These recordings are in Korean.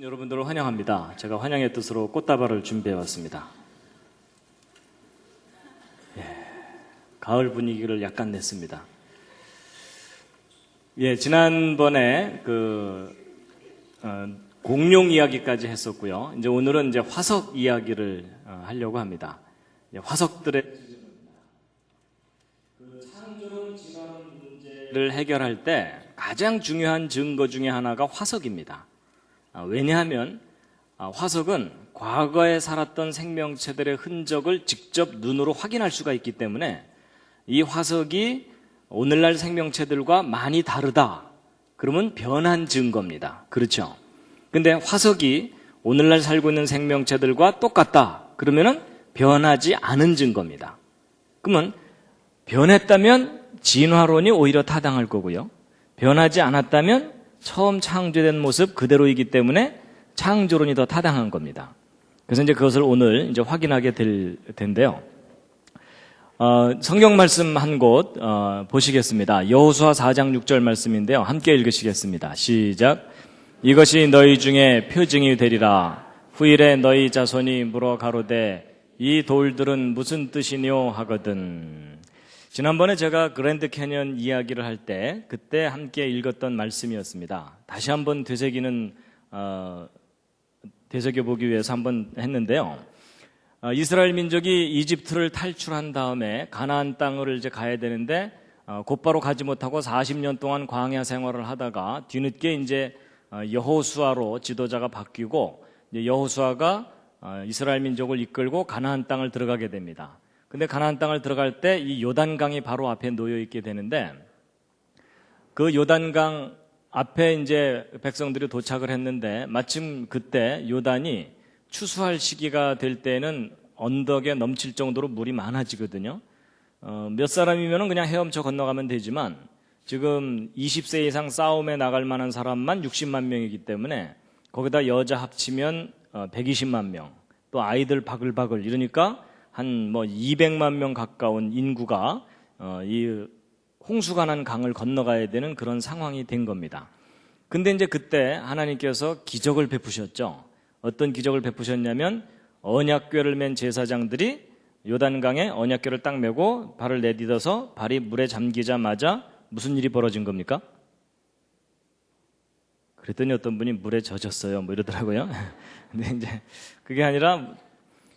여러분들을 환영합니다. 제가 환영의 뜻으로 꽃다발을 준비해 왔습니다. 가을 분위기를 약간 냈습니다. 지난번에 공룡 이야기까지 했었고요. 이제 오늘은 화석 이야기를 하려고 합니다. 화석들의 창조론 질환 문제를 해결할 때 가장 중요한 증거 중에 하나가 화석입니다. 왜냐하면 화석은 과거에 살았던 생명체들의 흔적을 직접 눈으로 확인할 수가 있기 때문에 이 화석이 오늘날 생명체들과 많이 다르다. 그러면 변한 증거입니다. 그렇죠? 근데 화석이 오늘날 살고 있는 생명체들과 똑같다. 그러면은 변하지 않은 증거입니다. 그러면 변했다면 진화론이 오히려 타당할 거고요. 변하지 않았다면 처음 창조된 모습 그대로이기 때문에 창조론이 더 타당한 겁니다. 그래서 그것을 오늘 확인하게 될 텐데요. 성경 말씀 한 곳 보시겠습니다. 여호수아 4장 6절 말씀인데요. 함께 읽으시겠습니다. 시작. 이것이 너희 중에 표징이 되리라. 후일에 너희 자손이 물어 가로되 이 돌들은 무슨 뜻이뇨 하거든. 지난번에 제가 그랜드 캐년 이야기를 할 때 그때 함께 읽었던 말씀이었습니다. 다시 한번 되새겨보기 위해서 한번 했는데요. 이스라엘 민족이 이집트를 탈출한 다음에 가나안 땅을 가야 되는데 곧바로 가지 못하고 40년 동안 광야 생활을 하다가 뒤늦게 여호수아로 지도자가 바뀌고 여호수아가 이스라엘 민족을 이끌고 가나안 땅을 들어가게 됩니다. 근데 가나안 땅을 들어갈 때 이 요단강이 바로 앞에 놓여 있게 되는데 그 요단강 앞에 백성들이 도착을 했는데 마침 그때 요단이 추수할 시기가 될 때는 언덕에 넘칠 정도로 물이 많아지거든요. 몇 사람이면 그냥 헤엄쳐 건너가면 되지만 지금 20세 이상 싸움에 나갈 만한 사람만 60만 명이기 때문에 거기다 여자 합치면 120만 명, 또 아이들 바글바글 이러니까 한 200만 명 가까운 인구가 이 홍수가 난 강을 건너가야 되는 그런 상황이 된 겁니다. 근데 그때 하나님께서 기적을 베푸셨죠. 어떤 기적을 베푸셨냐면 언약궤를 맨 제사장들이 요단강에 언약궤를 딱 메고 발을 내딛어서 발이 물에 잠기자마자 무슨 일이 벌어진 겁니까? 그랬더니 어떤 분이 물에 젖었어요. 이러더라고요. 근데 그게 아니라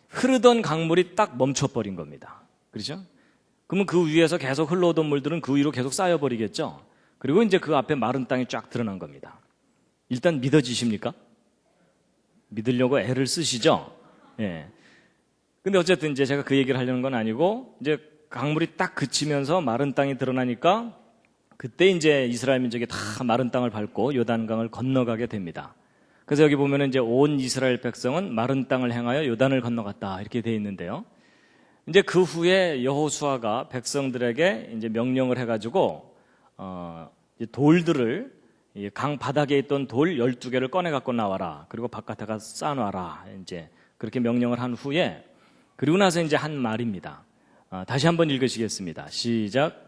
흐르던 강물이 딱 멈춰버린 겁니다. 그렇죠? 그러면 그 위에서 계속 흘러오던 물들은 그 위로 계속 쌓여버리겠죠? 그리고 그 앞에 마른 땅이 쫙 드러난 겁니다. 일단 믿어지십니까? 믿으려고 애를 쓰시죠? 근데 어쨌든 제가 그 얘기를 하려는 건 아니고 강물이 딱 그치면서 마른 땅이 드러나니까 그때 이스라엘 민족이 다 마른 땅을 밟고 요단강을 건너가게 됩니다. 그래서 여기 보면은 온 이스라엘 백성은 마른 땅을 향하여 요단을 건너갔다 이렇게 되어 있는데요. 그 후에 여호수아가 백성들에게 명령을 해가지고 돌들을 강 바닥에 있던 돌 12개를 꺼내 갖고 나와라. 그리고 바깥에 가서 쌓아놔라. 그렇게 명령을 한 후에 그리고 나서 한 말입니다. 다시 한번 읽으시겠습니다. 시작.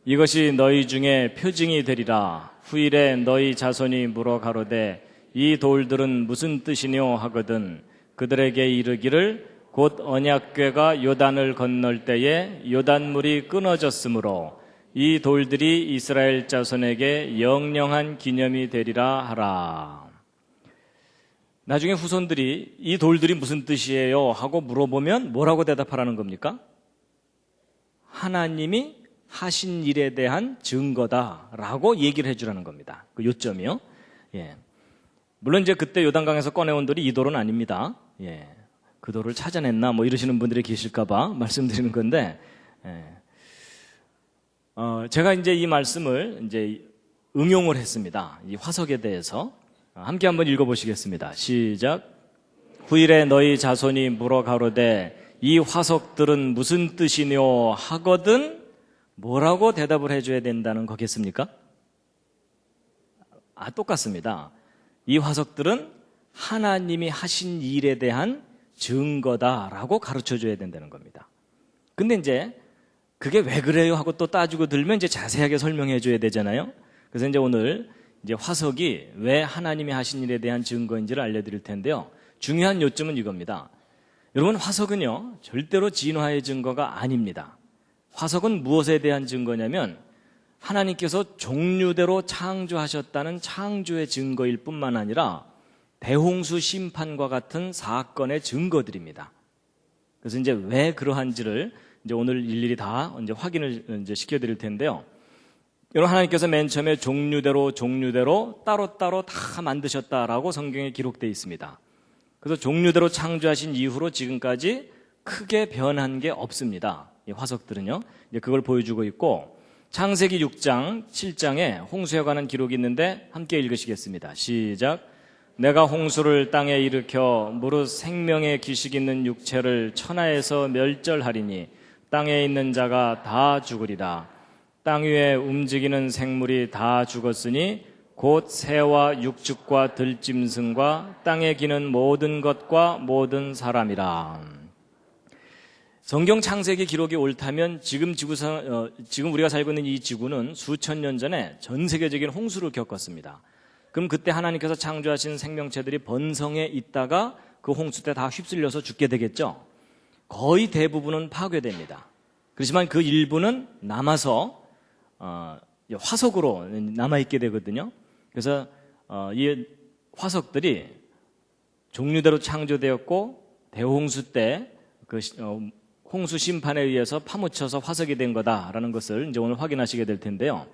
이것이 너희 중에 표징이 되리라. 후일에 너희 자손이 물어 가로되 이 돌들은 무슨 뜻이뇨 하거든. 그들에게 이르기를 곧 언약궤가 요단을 건널 때에 요단물이 끊어졌으므로 이 돌들이 이스라엘 자손에게 영영한 기념이 되리라 하라. 나중에 후손들이 이 돌들이 무슨 뜻이에요 하고 물어보면 뭐라고 대답하라는 겁니까? 하나님이 하신 일에 대한 증거다라고 얘기를 해주라는 겁니다. 그 요점이요. 물론 그때 요단강에서 꺼내온 돌이 이 돌은 아닙니다. 그 돌을 찾아냈나 이러시는 분들이 계실까봐 말씀드리는 건데, 제가 이 말씀을 응용을 했습니다. 이 화석에 대해서 함께 한번 읽어보시겠습니다. 시작. 후일에 너희 자손이 물어 가로되 이 화석들은 무슨 뜻이뇨 하거든 뭐라고 대답을 해줘야 된다는 거겠습니까? 똑같습니다. 이 화석들은 하나님이 하신 일에 대한 증거다라고 가르쳐줘야 된다는 겁니다. 근데 그게 왜 그래요 하고 또 따지고 들면 자세하게 설명해 줘야 되잖아요. 그래서 오늘 이제 화석이 왜 하나님이 하신 일에 대한 증거인지를 알려드릴 텐데요. 중요한 요점은 이겁니다. 여러분, 화석은요, 절대로 진화의 증거가 아닙니다. 화석은 무엇에 대한 증거냐면 하나님께서 종류대로 창조하셨다는 창조의 증거일 뿐만 아니라 대홍수 심판과 같은 사건의 증거들입니다. 그래서 이제 왜 그러한지를 이제 오늘 일일이 다 이제 확인을 이제 시켜드릴 텐데요. 여러분, 하나님께서 맨 처음에 종류대로 따로따로 다 만드셨다라고 성경에 기록되어 있습니다. 그래서 종류대로 창조하신 이후로 지금까지 크게 변한 게 없습니다. 이 화석들은요. 이제 그걸 보여주고 있고, 창세기 6장, 7장에 홍수에 관한 기록이 있는데 함께 읽으시겠습니다. 시작. 내가 홍수를 땅에 일으켜 무릇 생명의 기식 있는 육체를 천하에서 멸절하리니 땅에 있는 자가 다 죽으리라. 땅 위에 움직이는 생물이 다 죽었으니 곧 새와 육축과 들짐승과 땅에 기는 모든 것과 모든 사람이라. 성경 창세기 기록이 옳다면 지금 우리가 살고 있는 이 지구는 수천 년 전에 전 세계적인 홍수를 겪었습니다. 그럼 그때 하나님께서 창조하신 생명체들이 번성해 있다가 그 홍수 때 다 휩쓸려서 죽게 되겠죠. 거의 대부분은 파괴됩니다. 그렇지만 그 일부는 남아서 화석으로 남아있게 되거든요. 그래서 이 화석들이 종류대로 창조되었고 대홍수 때 그 홍수 심판에 의해서 파묻혀서 화석이 된 거다라는 것을 이제 오늘 확인하시게 될 텐데요.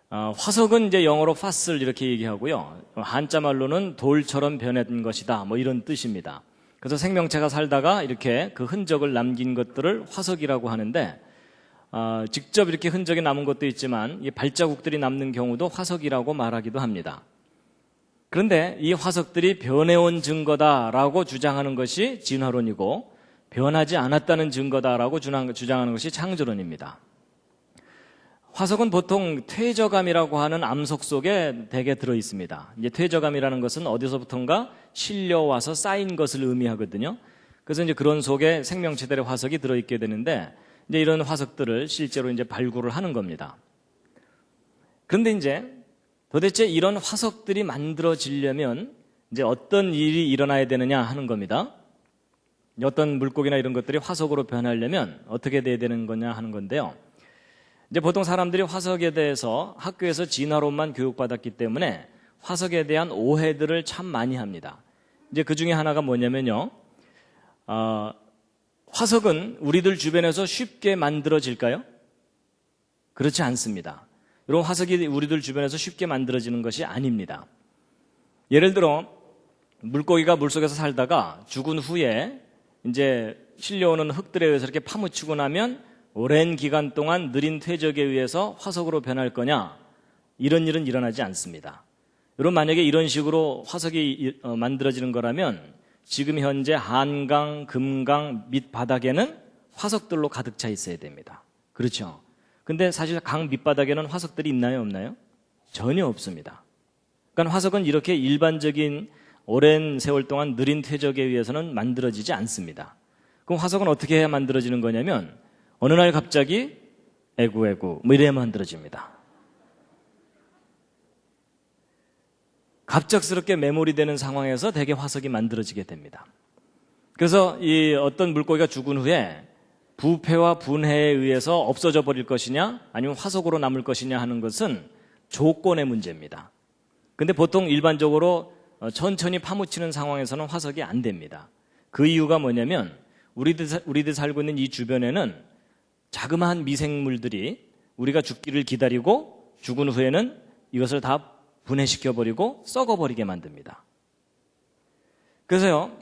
화석은 이제 영어로 fossil 이렇게 얘기하고요. 한자 말로는 돌처럼 변한 것이다. 뭐 이런 뜻입니다. 그래서 생명체가 살다가 이렇게 그 흔적을 남긴 것들을 화석이라고 하는데, 직접 이렇게 흔적이 남은 것도 있지만 이 발자국들이 남는 경우도 화석이라고 말하기도 합니다. 그런데 이 화석들이 변해온 증거다라고 주장하는 것이 진화론이고, 변하지 않았다는 증거다라고 주장하는 것이 창조론입니다. 화석은 보통 퇴적암이라고 하는 암석 속에 대개 들어 있습니다. 이제 퇴적암이라는 것은 어디서부턴가 실려와서 쌓인 것을 의미하거든요. 그래서 이제 그런 속에 생명체들의 화석이 들어 있게 되는데, 이제 이런 화석들을 실제로 이제 발굴을 하는 겁니다. 그런데 이제 도대체 이런 화석들이 만들어지려면 이제 어떤 일이 일어나야 되느냐 하는 겁니다. 어떤 물고기나 이런 것들이 화석으로 변하려면 어떻게 돼야 되는 거냐 하는 건데요. 이제 보통 사람들이 화석에 대해서 학교에서 진화론만 교육받았기 때문에 화석에 대한 오해들을 참 많이 합니다. 이제 그 중에 하나가 뭐냐면요. 화석은 우리들 주변에서 쉽게 만들어질까요? 그렇지 않습니다. 여러분, 화석이 우리들 주변에서 쉽게 만들어지는 것이 아닙니다. 예를 들어 물고기가 물속에서 살다가 죽은 후에 이제 실려오는 흙들에 의해서 이렇게 파묻히고 나면 오랜 기간 동안 느린 퇴적에 의해서 화석으로 변할 거냐? 이런 일은 일어나지 않습니다. 여러분, 만약에 이런 식으로 화석이 만들어지는 거라면 지금 현재 한강, 금강 밑바닥에는 화석들로 가득 차 있어야 됩니다. 그렇죠? 근데 사실 강 밑바닥에는 화석들이 있나요, 없나요? 전혀 없습니다. 그러니까 화석은 이렇게 일반적인 오랜 세월 동안 느린 퇴적에 의해서는 만들어지지 않습니다. 그럼 화석은 어떻게 해야 만들어지는 거냐면 어느 날 갑자기 에구에구 뭐 이래야 만들어집니다. 갑작스럽게 매몰이 되는 상황에서 대개 화석이 만들어지게 됩니다. 그래서 이 어떤 물고기가 죽은 후에 부패와 분해에 의해서 없어져 버릴 것이냐 아니면 화석으로 남을 것이냐 하는 것은 조건의 문제입니다. 근데 보통 일반적으로 천천히 파묻히는 상황에서는 화석이 안 됩니다. 그 이유가 뭐냐면 우리들 살고 있는 이 주변에는 자그마한 미생물들이 우리가 죽기를 기다리고 죽은 후에는 이것을 다 분해시켜버리고 썩어버리게 만듭니다. 그래서요,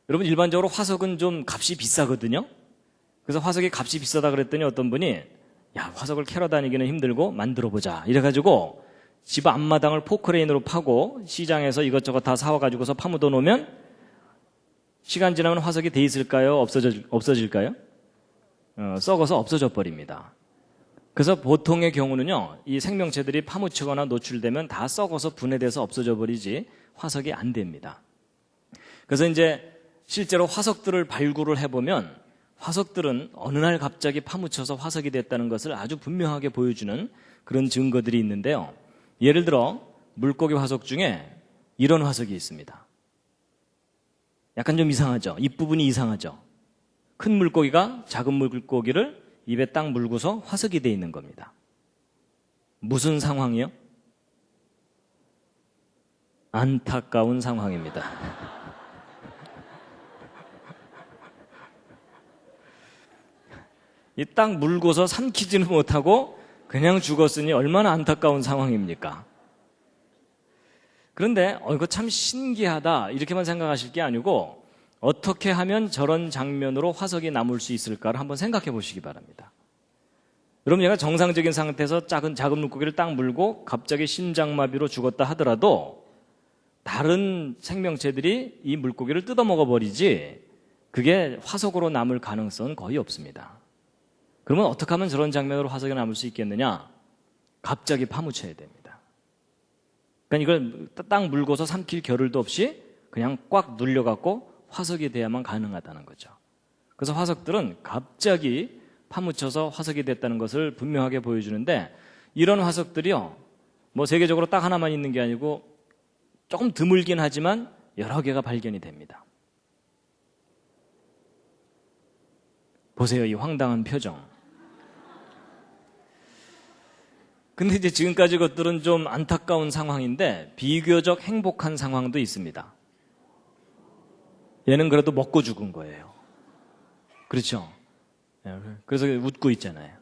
여러분, 일반적으로 화석은 좀 값이 비싸거든요. 그래서 화석이 값이 비싸다 그랬더니 어떤 분이 야, 화석을 캐러 다니기는 힘들고 만들어보자 이래가지고 집 앞마당을 포크레인으로 파고 시장에서 이것저것 다 사와가지고서 파묻어 놓으면 시간 지나면 화석이 돼 있을까요? 없어질까요? 썩어서 없어져 버립니다. 그래서 보통의 경우는요, 이 생명체들이 파묻히거나 노출되면 다 썩어서 분해돼서 없어져 버리지 화석이 안 됩니다. 그래서 이제 실제로 화석들을 발굴을 해보면 화석들은 어느 날 갑자기 파묻혀서 화석이 됐다는 것을 아주 분명하게 보여주는 그런 증거들이 있는데요. 예를 들어 물고기 화석 중에 이런 화석이 있습니다. 약간 좀 이상하죠? 입부분이 이상하죠? 큰 물고기가 작은 물고기를 입에 딱 물고서 화석이 돼 있는 겁니다. 무슨 상황이요? 안타까운 상황입니다. 이 딱 물고서 삼키지는 못하고 그냥 죽었으니 얼마나 안타까운 상황입니까? 그런데 이거 참 신기하다 이렇게만 생각하실 게 아니고 어떻게 하면 저런 장면으로 화석이 남을 수 있을까를 한번 생각해 보시기 바랍니다. 여러분, 얘가 정상적인 상태에서 작은 물고기를 딱 물고 갑자기 심장마비로 죽었다 하더라도 다른 생명체들이 이 물고기를 뜯어먹어 버리지 그게 화석으로 남을 가능성은 거의 없습니다. 그러면 어떻게 하면 저런 장면으로 화석이 남을 수 있겠느냐? 갑자기 파묻혀야 됩니다. 그러니까 이걸 딱 물고서 삼킬 겨를도 없이 그냥 꽉 눌려갖고 화석이 돼야만 가능하다는 거죠. 그래서 화석들은 갑자기 파묻혀서 화석이 됐다는 것을 분명하게 보여주는데, 이런 화석들이요, 뭐 세계적으로 딱 하나만 있는 게 아니고 조금 드물긴 하지만 여러 개가 발견이 됩니다. 보세요, 이 황당한 표정. 근데 이제 지금까지 것들은 좀 안타까운 상황인데 비교적 행복한 상황도 있습니다. 얘는 그래도 먹고 죽은 거예요. 그렇죠? 그래서 웃고 있잖아요.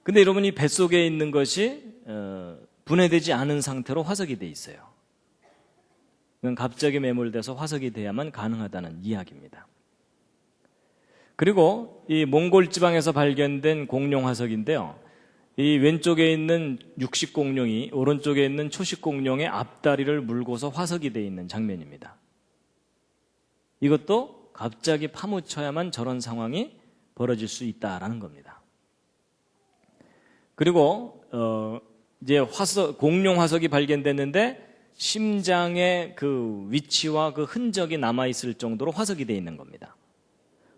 근데 여러분, 이 뱃속에 있는 것이 분해되지 않은 상태로 화석이 돼 있어요. 그건 갑자기 매몰돼서 화석이 돼야만 가능하다는 이야기입니다. 그리고 이 몽골 지방에서 발견된 공룡 화석인데요, 이 왼쪽에 있는 육식 공룡이 오른쪽에 있는 초식 공룡의 앞다리를 물고서 화석이 되어 있는 장면입니다. 이것도 갑자기 파묻혀야만 저런 상황이 벌어질 수 있다라는 겁니다. 그리고 이제 공룡 화석이 발견됐는데 심장의 그 위치와 그 흔적이 남아있을 정도로 화석이 되어 있는 겁니다.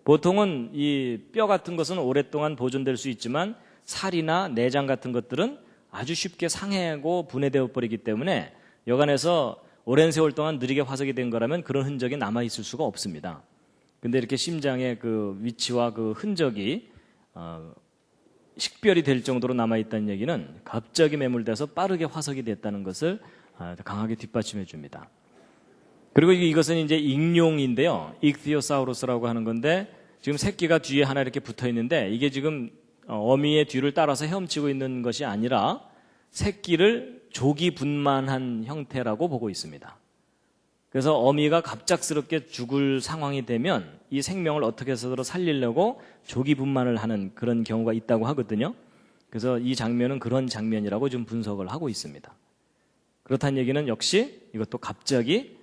보통은 이 뼈 같은 것은 오랫동안 보존될 수 있지만 살이나 내장 같은 것들은 아주 쉽게 상해하고 분해되어 버리기 때문에 여간에서 오랜 세월 동안 느리게 화석이 된 거라면 그런 흔적이 남아있을 수가 없습니다. 근데 이렇게 심장의 그 위치와 그 흔적이 식별이 될 정도로 남아있다는 얘기는 갑자기 매몰돼서 빠르게 화석이 됐다는 것을 강하게 뒷받침해 줍니다. 그리고 이것은 이제 익룡인데요, 익티오사우루스라고 하는 건데 지금 새끼가 뒤에 하나 이렇게 붙어 있는데 이게 지금 어미의 뒤를 따라서 헤엄치고 있는 것이 아니라 새끼를 조기 분만한 형태라고 보고 있습니다. 그래서 어미가 갑작스럽게 죽을 상황이 되면 이 생명을 어떻게 해서든 살리려고 조기 분만을 하는 그런 경우가 있다고 하거든요. 그래서 이 장면은 그런 장면이라고 좀 분석을 하고 있습니다. 그렇다는 얘기는 역시 이것도 갑자기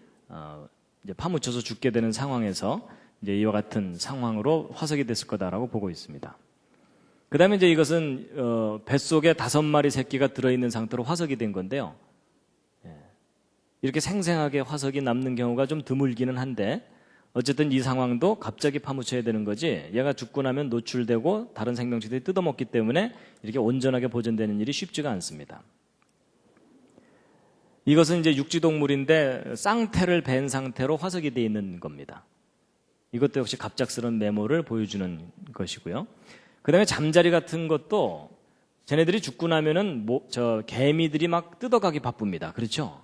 이제 파묻혀서 죽게 되는 상황에서 이제 이와 같은 상황으로 화석이 됐을 거다라고 보고 있습니다. 그 다음에 이제 이것은 뱃속에 5마리 새끼가 들어있는 상태로 화석이 된 건데요. 이렇게 생생하게 화석이 남는 경우가 좀 드물기는 한데 어쨌든 이 상황도 갑자기 파묻혀야 되는 거지, 얘가 죽고 나면 노출되고 다른 생명체들이 뜯어먹기 때문에 이렇게 온전하게 보존되는 일이 쉽지가 않습니다. 이것은 이제 육지동물인데 쌍태를 벤 상태로 화석이 되어 있는 겁니다. 이것도 역시 갑작스러운 메모를 보여주는 것이고요. 그 다음에 잠자리 같은 것도 쟤네들이 죽고 나면은 개미들이 막 뜯어가기 바쁩니다. 그렇죠?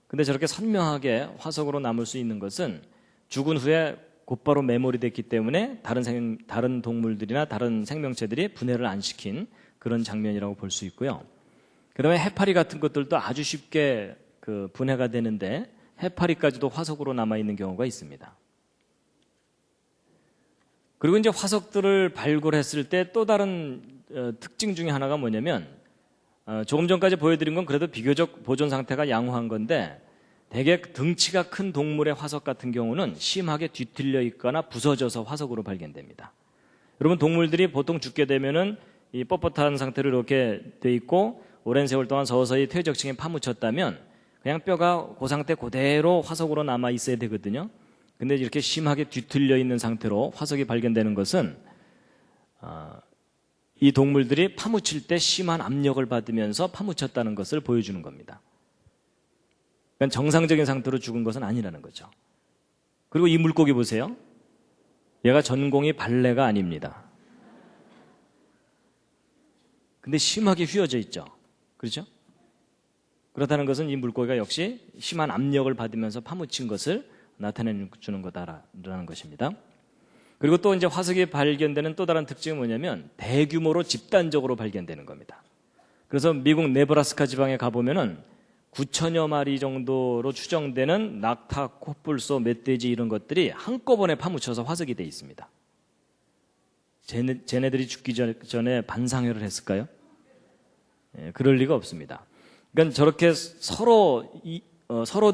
근데 저렇게 선명하게 화석으로 남을 수 있는 것은 죽은 후에 곧바로 메모리 됐기 때문에 다른 동물들이나 다른 생명체들이 분해를 안 시킨 그런 장면이라고 볼 수 있고요. 그 다음에 해파리 같은 것들도 아주 쉽게 그 분해가 되는데 해파리까지도 화석으로 남아있는 경우가 있습니다. 그리고 이제 화석들을 발굴했을 때 또 다른 특징 중에 하나가 뭐냐면 조금 전까지 보여드린 건 그래도 비교적 보존 상태가 양호한 건데 대개 등치가 큰 동물의 화석 같은 경우는 심하게 뒤틀려 있거나 부서져서 화석으로 발견됩니다. 여러분, 동물들이 보통 죽게 되면은 이 뻣뻣한 상태로 이렇게 돼 있고 오랜 세월 동안 서서히 퇴적층에 파묻혔다면 그냥 뼈가 그 상태 그대로 화석으로 남아 있어야 되거든요. 근데 이렇게 심하게 뒤틀려 있는 상태로 화석이 발견되는 것은 이 동물들이 파묻힐 때 심한 압력을 받으면서 파묻혔다는 것을 보여주는 겁니다. 그러니까 정상적인 상태로 죽은 것은 아니라는 거죠. 그리고 이 물고기 보세요. 얘가 전공이 발레가 아닙니다. 근데 심하게 휘어져 있죠. 그렇죠? 그렇다는 것은 이 물고기가 역시 심한 압력을 받으면서 파묻힌 것을 나타내 주는 거다라는 것입니다. 그리고 또 이제 화석이 발견되는 또 다른 특징은 뭐냐면 대규모로 집단적으로 발견되는 겁니다. 그래서 미국 네브라스카 지방에 가보면은 9천여 마리 정도로 추정되는 낙타, 코뿔소, 멧돼지 이런 것들이 한꺼번에 파묻혀서 화석이 돼 있습니다. 쟤네들이 죽기 전에 반상회를 했을까요? 그럴 리가 없습니다. 그러니까 저렇게 서로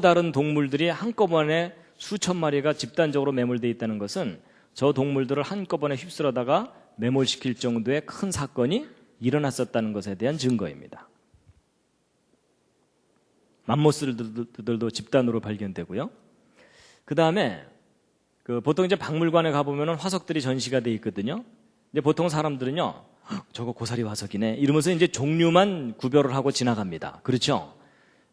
다른 동물들이 한꺼번에 수천 마리가 집단적으로 매몰되어 있다는 것은 저 동물들을 한꺼번에 휩쓸어다가 매몰시킬 정도의 큰 사건이 일어났었다는 것에 대한 증거입니다. 맘모스들도 집단으로 발견되고요. 그 다음에 보통 이제 박물관에 가보면 화석들이 전시가 돼 있거든요. 근데 보통 사람들은요, 저거 고사리 화석이네 이러면서 이제 종류만 구별을 하고 지나갑니다. 그렇죠?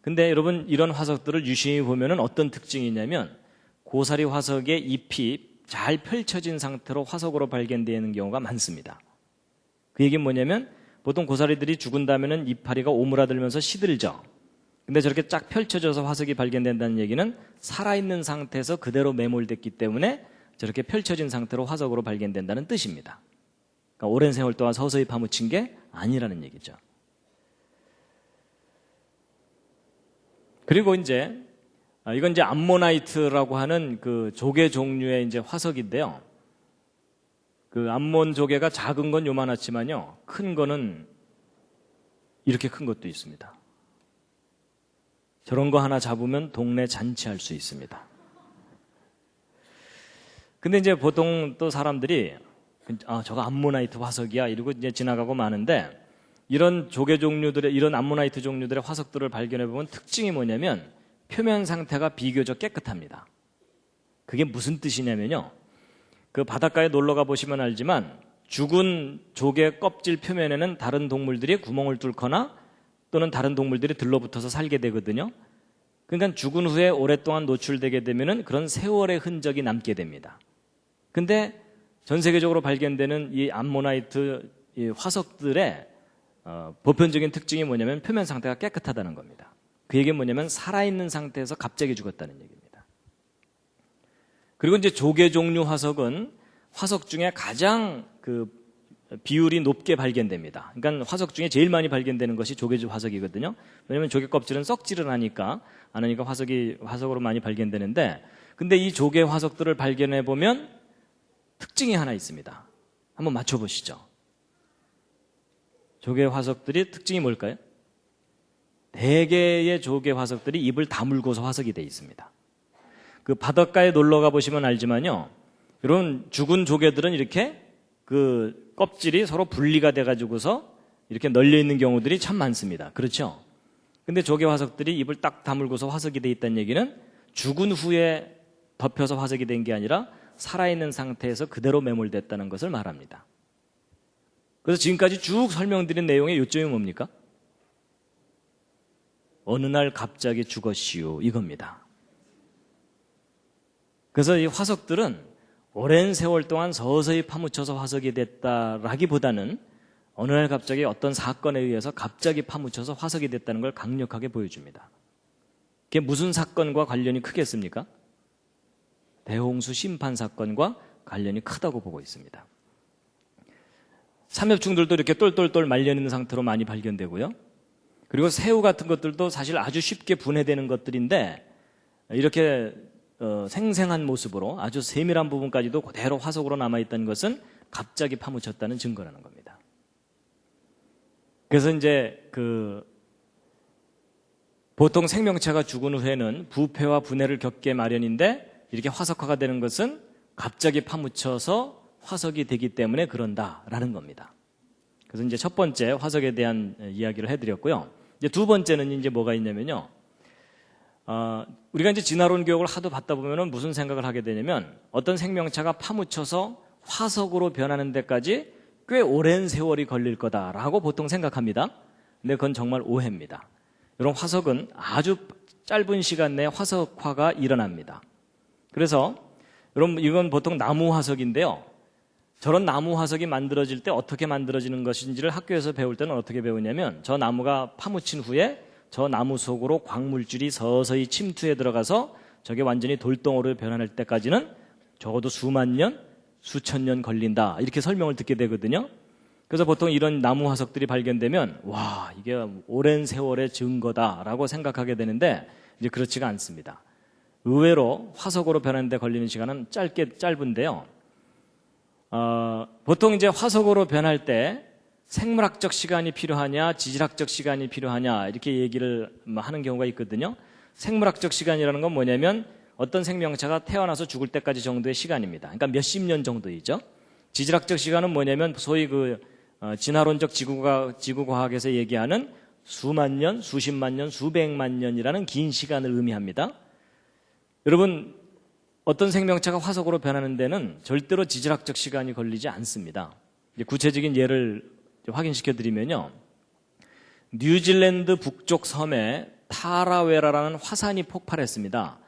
근데 여러분 이런 화석들을 유심히 보면은 어떤 특징이 있냐면 고사리 화석의 잎이 잘 펼쳐진 상태로 화석으로 발견되는 경우가 많습니다. 그 얘기는 뭐냐면 보통 고사리들이 죽은 다음에는 이파리가 오므라들면서 시들죠. 근데 저렇게 쫙 펼쳐져서 화석이 발견된다는 얘기는 살아있는 상태에서 그대로 매몰됐기 때문에 저렇게 펼쳐진 상태로 화석으로 발견된다는 뜻입니다. 그러니까 오랜 세월 동안 서서히 파묻힌 게 아니라는 얘기죠. 그리고 이건 이제 암모나이트라고 하는 그 조개 종류의 이제 화석인데요. 그 암몬 조개가 작은 건 요만하지만요, 큰 거는 이렇게 큰 것도 있습니다. 저런 거 하나 잡으면 동네 잔치할 수 있습니다. 근데 이제 보통 또 사람들이 저거 암모나이트 화석이야 이러고 이제 지나가고 마는데 이런 조개 종류들의 이런 암모나이트 종류들의 화석들을 발견해 보면 특징이 뭐냐면 표면 상태가 비교적 깨끗합니다. 그게 무슨 뜻이냐면요. 그 바닷가에 놀러 가 보시면 알지만 죽은 조개 껍질 표면에는 다른 동물들이 구멍을 뚫거나 또는 다른 동물들이 들러붙어서 살게 되거든요. 그러니까 죽은 후에 오랫동안 노출되게 되면은 그런 세월의 흔적이 남게 됩니다. 근데 전 세계적으로 발견되는 이 암모나이트 이 화석들의 보편적인 특징이 뭐냐면 표면 상태가 깨끗하다는 겁니다. 그 얘기는 뭐냐면 살아있는 상태에서 갑자기 죽었다는 얘기입니다. 그리고 이제 조개 종류 화석은 화석 중에 가장 그 비율이 높게 발견됩니다. 그러니까 화석 중에 제일 많이 발견되는 것이 조개 화석이거든요. 왜냐하면 조개 껍질은 썩지를 않으니까 화석으로 많이 발견되는데, 근데 이 조개 화석들을 발견해 보면 특징이 하나 있습니다. 한번 맞춰보시죠. 조개 화석들이 특징이 뭘까요? 대개의 조개 화석들이 입을 다물고서 화석이 되어 있습니다. 그 바닷가에 놀러 가 보시면 알지만요, 이런 죽은 조개들은 이렇게 그 껍질이 서로 분리가 돼가지고서 이렇게 널려 있는 경우들이 참 많습니다. 그렇죠? 근데 조개 화석들이 입을 딱 다물고서 화석이 돼 있다는 얘기는 죽은 후에 덮여서 화석이 된 게 아니라 살아있는 상태에서 그대로 매몰됐다는 것을 말합니다. 그래서 지금까지 쭉 설명드린 내용의 요점이 뭡니까? 어느 날 갑자기 죽었시오 이겁니다. 그래서 이 화석들은 오랜 세월 동안 서서히 파묻혀서 화석이 됐다라기보다는 어느 날 갑자기 어떤 사건에 의해서 갑자기 파묻혀서 화석이 됐다는 걸 강력하게 보여줍니다. 그게 무슨 사건과 관련이 크겠습니까? 대홍수 심판 사건과 관련이 크다고 보고 있습니다. 삼엽충들도 이렇게 똘똘똘 말려있는 상태로 많이 발견되고요. 그리고 새우 같은 것들도 사실 아주 쉽게 분해되는 것들인데 이렇게 생생한 모습으로 아주 세밀한 부분까지도 그대로 화석으로 남아있다는 것은 갑자기 파묻혔다는 증거라는 겁니다. 그래서 이제 보통 생명체가 죽은 후에는 부패와 분해를 겪게 마련인데 이렇게 화석화가 되는 것은 갑자기 파묻혀서 화석이 되기 때문에 그런다라는 겁니다. 그래서 이제 첫 번째 화석에 대한 이야기를 해드렸고요. 이제 두 번째는 이제 뭐가 있냐면요. 우리가 이제 진화론 교육을 하도 받다 보면은 무슨 생각을 하게 되냐면 어떤 생명체가 파묻혀서 화석으로 변하는 데까지 꽤 오랜 세월이 걸릴 거다라고 보통 생각합니다. 근데 그건 정말 오해입니다. 이런 화석은 아주 짧은 시간 내에 화석화가 일어납니다. 그래서 여러분 이건 보통 나무 화석인데요. 저런 나무 화석이 만들어질 때 어떻게 만들어지는 것인지를 학교에서 배울 때는 어떻게 배우냐면 저 나무가 파묻힌 후에 저 나무 속으로 광물질이 서서히 침투해 들어가서 저게 완전히 돌덩어리로 변할 때까지는 적어도 수만 년, 수천 년 걸린다 이렇게 설명을 듣게 되거든요. 그래서 보통 이런 나무 화석들이 발견되면 와 이게 오랜 세월의 증거다라고 생각하게 되는데 이제 그렇지가 않습니다. 의외로 화석으로 변하는 데 걸리는 시간은 짧은데요. 보통 이제 화석으로 변할 때 생물학적 시간이 필요하냐 지질학적 시간이 필요하냐 이렇게 얘기를 하는 경우가 있거든요. 생물학적 시간이라는 건 뭐냐면 어떤 생명체가 태어나서 죽을 때까지 정도의 시간입니다. 그러니까 몇십 년 정도이죠. 지질학적 시간은 뭐냐면 소위 진화론적 지구과학에서 얘기하는 수만 년, 수십만 년, 수백만 년이라는 긴 시간을 의미합니다. 여러분 어떤 생명체가 화석으로 변하는 데는 절대로 지질학적 시간이 걸리지 않습니다. 구체적인 예를 확인시켜 드리면요. 뉴질랜드 북쪽 섬에 타라웨라라는 화산이 폭발했습니다.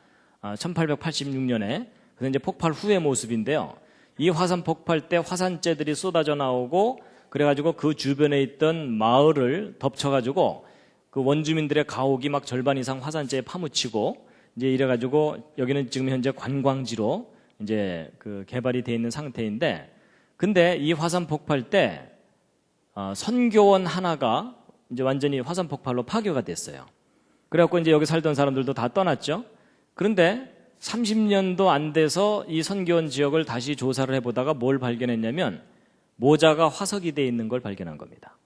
1886년에. 그래서 이제 폭발 후의 모습인데요. 이 화산 폭발 때 화산재들이 쏟아져 나오고 그래가지고 그 주변에 있던 마을을 덮쳐가지고 그 원주민들의 가옥이 막 절반 이상 화산재에 파묻히고 이제 이래가지고 여기는 지금 현재 관광지로 이제 그 개발이 돼 있는 상태인데 근데 이 화산 폭발 때 선교원 하나가 이제 완전히 화산 폭발로 파괴가 됐어요. 그래갖고 이제 여기 살던 사람들도 다 떠났죠. 그런데 30년도 안 돼서 이 선교원 지역을 다시 조사를 해보다가 뭘 발견했냐면 모자가 화석이 돼 있는 걸 발견한 겁니다.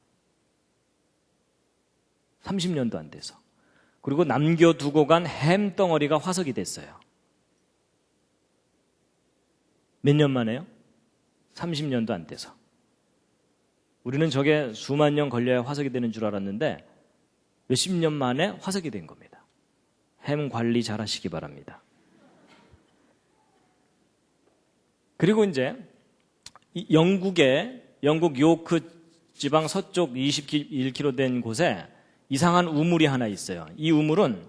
30년도 안 돼서. 그리고 남겨두고 간 햄덩어리가 화석이 됐어요. 몇 년 만에요? 30년도 안 돼서. 우리는 저게 수만 년 걸려야 화석이 되는 줄 알았는데 몇십 년 만에 화석이 된 겁니다. 햄 관리 잘 하시기 바랍니다. 그리고 이제 영국 요크 지방 서쪽 21km 된 곳에 이상한 우물이 하나 있어요. 이 우물은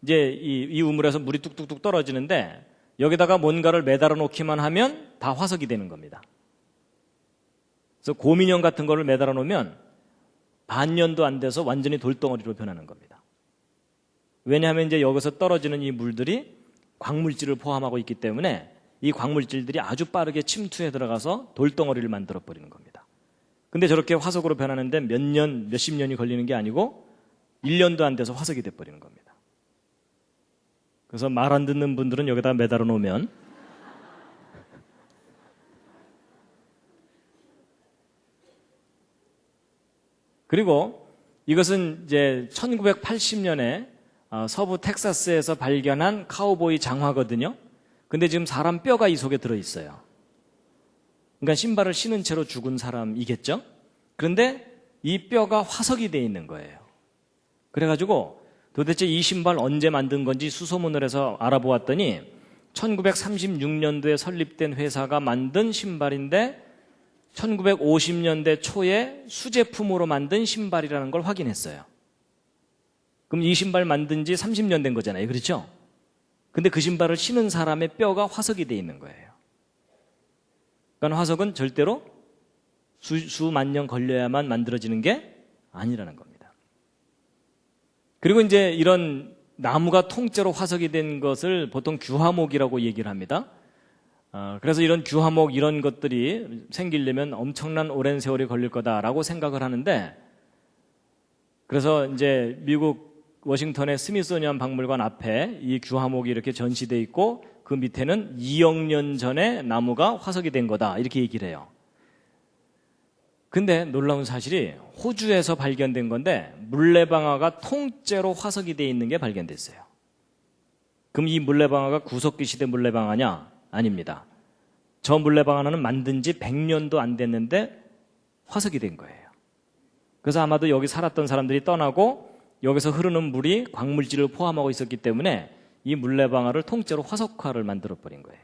이제 이 우물에서 물이 뚝뚝뚝 떨어지는데 여기다가 뭔가를 매달아 놓기만 하면 다 화석이 되는 겁니다. 그래서 곰인형 같은 거를 매달아 놓으면 반년도 안 돼서 완전히 돌덩어리로 변하는 겁니다. 왜냐하면 이제 여기서 떨어지는 이 물들이 광물질을 포함하고 있기 때문에 이 광물질들이 아주 빠르게 침투해 들어가서 돌덩어리를 만들어 버리는 겁니다. 근데 저렇게 화석으로 변하는데 몇십 년이 걸리는 게 아니고 1년도 안 돼서 화석이 돼 버리는 겁니다. 그래서 말 안 듣는 분들은 여기다 매달아 놓으면 그리고 이것은 이제 1980년에 서부 텍사스에서 발견한 카우보이 장화거든요. 근데 지금 사람 뼈가 이 속에 들어있어요. 그러니까 신발을 신은 채로 죽은 사람이겠죠? 그런데 이 뼈가 화석이 돼 있는 거예요. 그래가지고 도대체 이 신발 언제 만든 건지 수소문을 해서 알아보았더니 1936년도에 설립된 회사가 만든 신발인데 1950년대 초에 수제품으로 만든 신발이라는 걸 확인했어요. 그럼 이 신발 만든 지 30년 된 거잖아요. 그렇죠? 근데 그 신발을 신은 사람의 뼈가 화석이 돼 있는 거예요. 그러니까 화석은 절대로 수만 년 걸려야만 만들어지는 게 아니라는 겁니다. 그리고 이제 이런 나무가 통째로 화석이 된 것을 보통 규화목이라고 얘기를 합니다. 그래서 이런 규화목 이런 것들이 생기려면 엄청난 오랜 세월이 걸릴 거다라고 생각을 하는데 그래서 이제 미국 워싱턴의 스미소니언 박물관 앞에 이 규화목이 이렇게 전시되어 있고 그 밑에는 2억 년 전에 나무가 화석이 된 거다 이렇게 얘기를 해요. 근데 놀라운 사실이 호주에서 발견된 건데 물레방아가 통째로 화석이 되어 있는 게 발견됐어요. 그럼 이 물레방아가 구석기 시대 물레방아냐? 아닙니다. 저 물레방아는 만든 지 100년도 안 됐는데 화석이 된 거예요. 그래서 아마도 여기 살았던 사람들이 떠나고 여기서 흐르는 물이 광물질을 포함하고 있었기 때문에 이 물레방아를 통째로 화석화를 만들어 버린 거예요.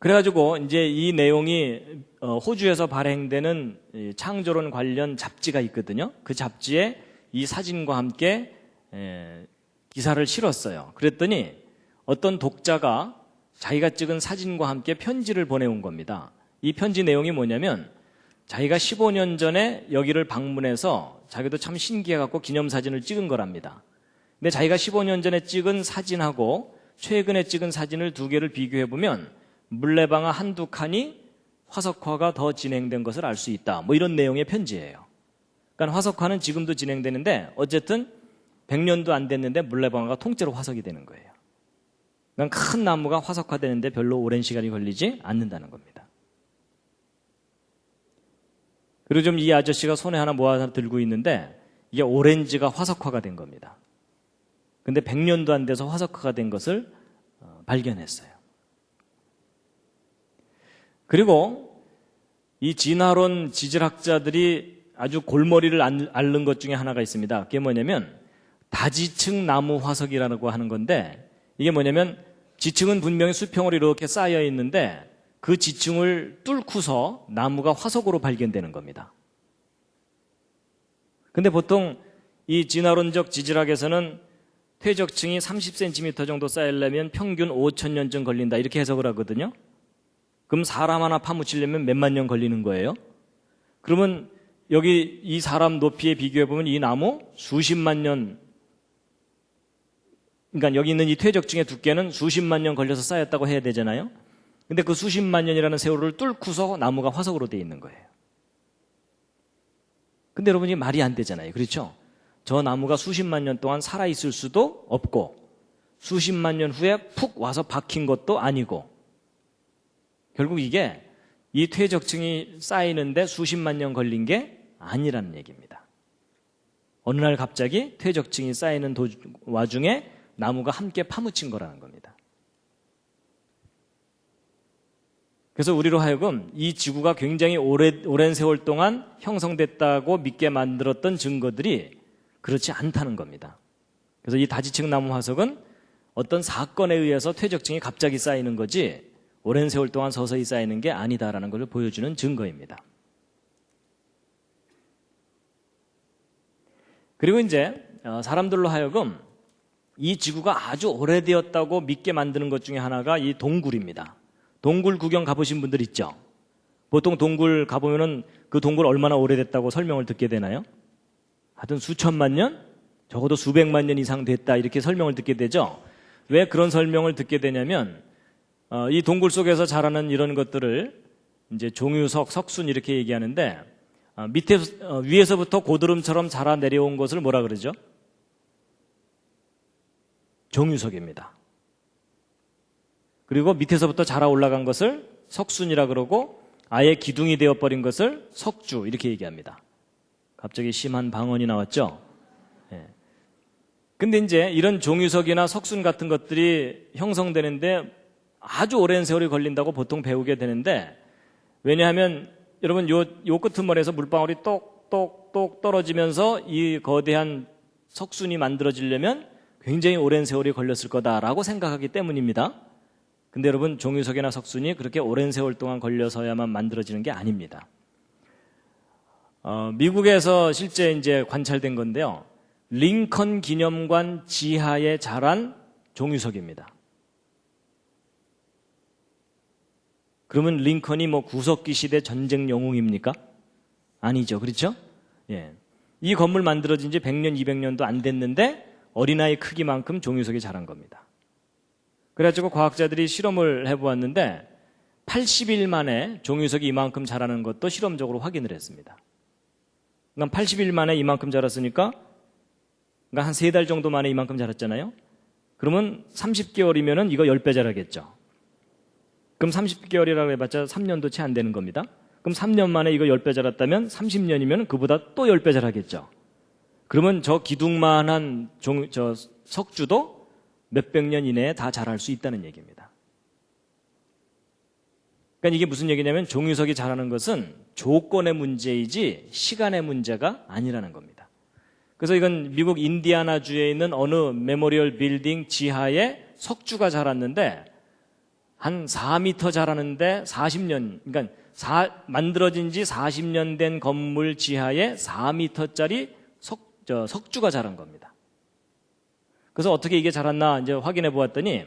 그래가지고 이제 이 내용이 호주에서 발행되는 창조론 관련 잡지가 있거든요. 그 잡지에 이 사진과 함께 기사를 실었어요. 그랬더니 어떤 독자가 자기가 찍은 사진과 함께 편지를 보내온 겁니다. 이 편지 내용이 뭐냐면 자기가 15년 전에 여기를 방문해서 자기도 참 신기해갖고 기념사진을 찍은 거랍니다. 근데 자기가 15년 전에 찍은 사진하고 최근에 찍은 사진을 두 개를 비교해보면 물레방아 한두 칸이 화석화가 더 진행된 것을 알 수 있다. 뭐 이런 내용의 편지예요. 그러니까 화석화는 지금도 진행되는데 어쨌든 100년도 안 됐는데 물레방아가 통째로 화석이 되는 거예요. 그러니까 큰 나무가 화석화되는데 별로 오랜 시간이 걸리지 않는다는 겁니다. 그리고 좀 이 아저씨가 손에 하나 뭐 하나 들고 있는데 이게 오렌지가 화석화가 된 겁니다. 근데 100년도 안 돼서 화석화가 된 것을 발견했어요. 그리고 이 진화론 지질학자들이 아주 골머리를 앓는 것 중에 하나가 있습니다. 그게 뭐냐면 다지층 나무 화석이라고 하는 건데 이게 뭐냐면 지층은 분명히 수평으로 이렇게 쌓여 있는데 그 지층을 뚫고서 나무가 화석으로 발견되는 겁니다. 근데 보통 이 진화론적 지질학에서는 퇴적층이 30cm 정도 쌓이려면 평균 5,000년쯤 걸린다 이렇게 해석을 하거든요. 그럼 사람 하나 파묻히려면 몇만 년 걸리는 거예요. 그러면 여기 이 사람 높이에 비교해보면 이 나무 수십만 년, 그러니까 여기 있는 이 퇴적층의 두께는 수십만 년 걸려서 쌓였다고 해야 되잖아요. 근데 그 수십만 년이라는 세월을 뚫고서 나무가 화석으로 되어 있는 거예요. 근데 여러분 이게 말이 안 되잖아요. 그렇죠? 저 나무가 수십만 년 동안 살아있을 수도 없고 수십만 년 후에 푹 와서 박힌 것도 아니고 결국 이게 이 퇴적층이 쌓이는데 수십만 년 걸린 게 아니라는 얘기입니다. 어느 날 갑자기 퇴적층이 쌓이는 와중에 나무가 함께 파묻힌 거라는 겁니다. 그래서 우리로 하여금 이 지구가 굉장히 오랜 세월 동안 형성됐다고 믿게 만들었던 증거들이 그렇지 않다는 겁니다. 그래서 이 다지층 나무 화석은 어떤 사건에 의해서 퇴적층이 갑자기 쌓이는 거지 오랜 세월 동안 서서히 쌓이는 게 아니다라는 걸 보여주는 증거입니다. 그리고 이제 사람들로 하여금 이 지구가 아주 오래되었다고 믿게 만드는 것 중에 하나가 이 동굴입니다. 동굴 구경 가보신 분들 있죠? 보통 동굴 가보면은 그 동굴 얼마나 오래됐다고 설명을 듣게 되나요? 하여튼 수천만 년? 적어도 수백만 년 이상 됐다 이렇게 설명을 듣게 되죠? 왜 그런 설명을 듣게 되냐면 이 동굴 속에서 자라는 이런 것들을 이제 종유석, 석순 이렇게 얘기하는데 위에서부터 고드름처럼 자라 내려온 것을 뭐라 그러죠? 종유석입니다. 그리고 밑에서부터 자라 올라간 것을 석순이라 그러고 아예 기둥이 되어버린 것을 석주 이렇게 얘기합니다. 갑자기 심한 방언이 나왔죠? 예. 근데 이제 이런 종유석이나 석순 같은 것들이 형성되는데 아주 오랜 세월이 걸린다고 보통 배우게 되는데 왜냐하면 여러분 요 끄트머리에서 물방울이 똑똑똑 떨어지면서 이 거대한 석순이 만들어지려면 굉장히 오랜 세월이 걸렸을 거다라고 생각하기 때문입니다. 근데 여러분 종유석이나 석순이 그렇게 오랜 세월 동안 걸려서야만 만들어지는 게 아닙니다. 미국에서 실제 이제 관찰된 건데요. 링컨 기념관 지하에 자란 종유석입니다. 그러면 링컨이 뭐 구석기 시대 전쟁 영웅입니까? 아니죠. 그렇죠? 예. 이 건물 만들어진 지 100년, 200년도 안 됐는데 어린아이 크기만큼 종유석이 자란 겁니다. 그래가지고 과학자들이 실험을 해보았는데 80일 만에 종유석이 이만큼 자라는 것도 실험적으로 확인을 했습니다. 그러니까 80일 만에 이만큼 자랐으니까 그러니까 한 3달 정도 만에 이만큼 자랐잖아요. 그러면 30개월이면은 이거 10배 자라겠죠. 그럼 30개월이라고 해봤자 3년도 채 안 되는 겁니다. 그럼 3년 만에 이거 10배 자랐다면 30년이면 그보다 또 10배 자라겠죠. 그러면 저 기둥만한 저 석주도 몇백 년 이내에 다 자랄 수 있다는 얘기입니다. 그러니까 이게 무슨 얘기냐면 종유석이 자라는 것은 조건의 문제이지 시간의 문제가 아니라는 겁니다. 그래서 이건 미국 인디아나주에 있는 어느 메모리얼 빌딩 지하에 석주가 자랐는데 한 4m 자라는데 40년, 그러니까 만들어진 지 40년 된 건물 지하에 4m짜리 석주가 자란 겁니다. 그래서 어떻게 이게 자랐나 이제 확인해 보았더니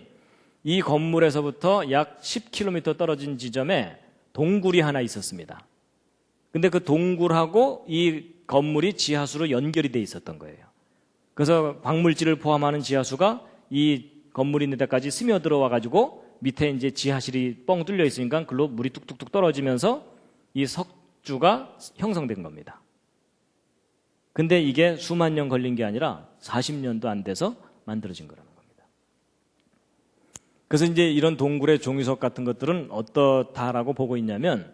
이 건물에서부터 약 10km 떨어진 지점에 동굴이 하나 있었습니다. 근데 그 동굴하고 이 건물이 지하수로 연결이 돼 있었던 거예요. 그래서 광물질을 포함하는 지하수가 이 건물이 있는 데까지 스며들어와 가지고 밑에 이제 지하실이 뻥 뚫려 있으니까 글로 물이 뚝뚝뚝 떨어지면서 이 석주가 형성된 겁니다. 근데 이게 수만 년 걸린 게 아니라 40년도 안 돼서 만들어진 거라는 겁니다. 그래서 이제 이런 동굴의 종이석 같은 것들은 어떻다라고 보고 있냐면,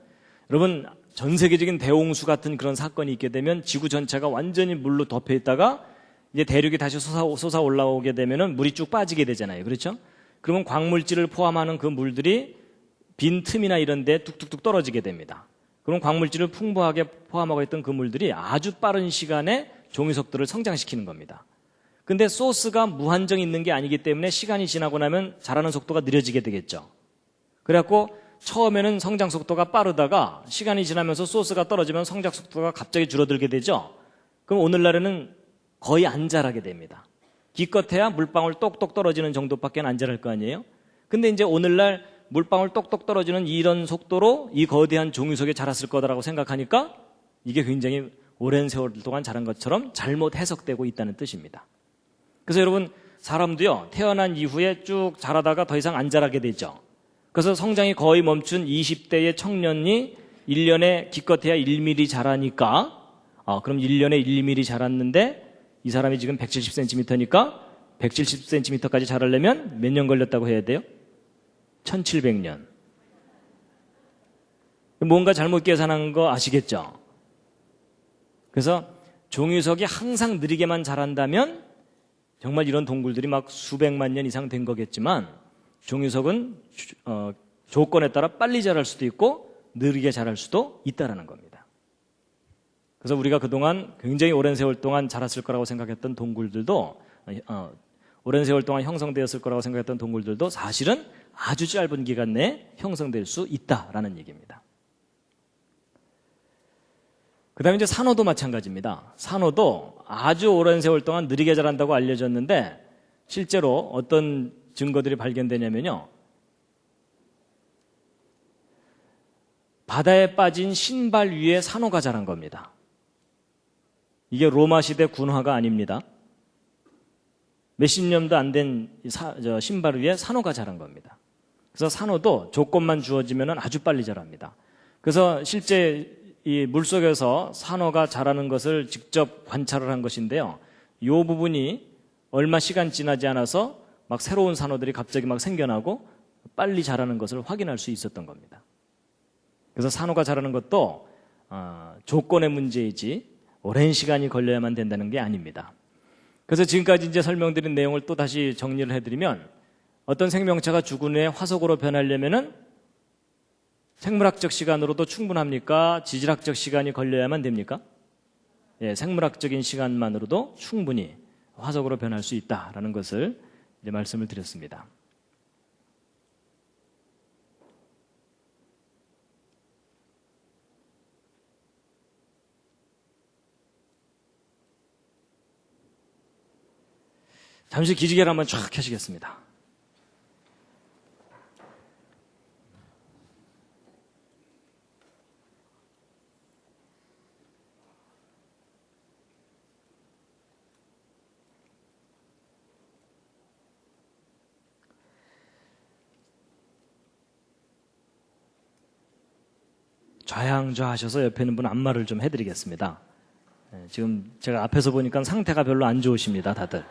여러분 전 세계적인 대홍수 같은 그런 사건이 있게 되면 지구 전체가 완전히 물로 덮여 있다가 이제 대륙이 다시 솟아 올라오게 되면은 물이 쭉 빠지게 되잖아요. 그렇죠? 그러면 광물질을 포함하는 그 물들이 빈 틈이나 이런 데 뚝뚝뚝 떨어지게 됩니다. 그럼 광물질을 풍부하게 포함하고 있던 그 물들이 아주 빠른 시간에 종이석들을 성장시키는 겁니다. 근데 소스가 무한정 있는 게 아니기 때문에 시간이 지나고 나면 자라는 속도가 느려지게 되겠죠. 그래갖고 처음에는 성장 속도가 빠르다가 시간이 지나면서 소스가 떨어지면 성장 속도가 갑자기 줄어들게 되죠. 그럼 오늘날에는 거의 안 자라게 됩니다. 기껏해야 물방울 똑똑 떨어지는 정도밖에 안 자랄 거 아니에요. 근데 이제 오늘날 물방울 똑똑 떨어지는 이런 속도로 이 거대한 종이석이 자랐을 거다라고 생각하니까 이게 굉장히 오랜 세월 동안 자란 것처럼 잘못 해석되고 있다는 뜻입니다. 그래서 여러분 사람도요, 태어난 이후에 쭉 자라다가 더 이상 안 자라게 되죠. 그래서 성장이 거의 멈춘 20대의 청년이 1년에 기껏해야 1mm 자라니까 그럼 1년에 1mm 자랐는데 이 사람이 지금 170cm니까 170cm까지 자라려면 몇 년 걸렸다고 해야 돼요? 1700년. 뭔가 잘못 계산한 거 아시겠죠? 그래서 종이석이 항상 느리게만 자란다면 정말 이런 동굴들이 막 수백만 년 이상 된 거겠지만, 종이석은 조건에 따라 빨리 자랄 수도 있고 느리게 자랄 수도 있다는 겁니다. 그래서 우리가 그동안 굉장히 오랜 세월 동안 자랐을 거라고 생각했던 동굴들도, 오랜 세월 동안 형성되었을 거라고 생각했던 동굴들도 사실은 아주 짧은 기간 내에 형성될 수 있다라는 얘기입니다. 그 다음에 이제 산호도 마찬가지입니다. 산호도 아주 오랜 세월 동안 느리게 자란다고 알려졌는데 실제로 어떤 증거들이 발견되냐면요, 바다에 빠진 신발 위에 산호가 자란 겁니다. 이게 로마 시대 군화가 아닙니다. 몇십 년도 안 된 신발 위에 산호가 자란 겁니다. 그래서 산호도 조건만 주어지면 아주 빨리 자랍니다. 그래서 실제 이 물속에서 산호가 자라는 것을 직접 관찰을 한 것인데요, 이 부분이 얼마 시간 지나지 않아서 막 새로운 산호들이 갑자기 막 생겨나고 빨리 자라는 것을 확인할 수 있었던 겁니다. 그래서 산호가 자라는 것도 조건의 문제이지 오랜 시간이 걸려야만 된다는 게 아닙니다. 그래서 지금까지 이제 설명드린 내용을 또 다시 정리를 해드리면, 어떤 생명체가 죽은 후에 화석으로 변하려면은 생물학적 시간으로도 충분합니까? 지질학적 시간이 걸려야만 됩니까? 예, 생물학적인 시간만으로도 충분히 화석으로 변할 수 있다라는 것을 이제 말씀을 드렸습니다. 잠시 기지개를 한번 쫙 켜시겠습니다. 좌양좌하셔서 옆에 있는 분 안마를 좀 해드리겠습니다. 지금 제가 앞에서 보니까 상태가 별로 안 좋으십니다, 다들.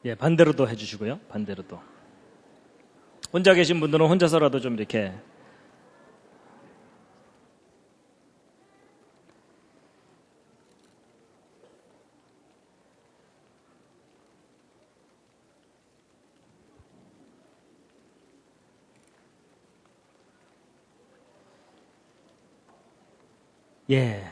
예, 반대로도 해주시고요. 반대로도. 혼자 계신 분들은 혼자서라도 좀 이렇게 예.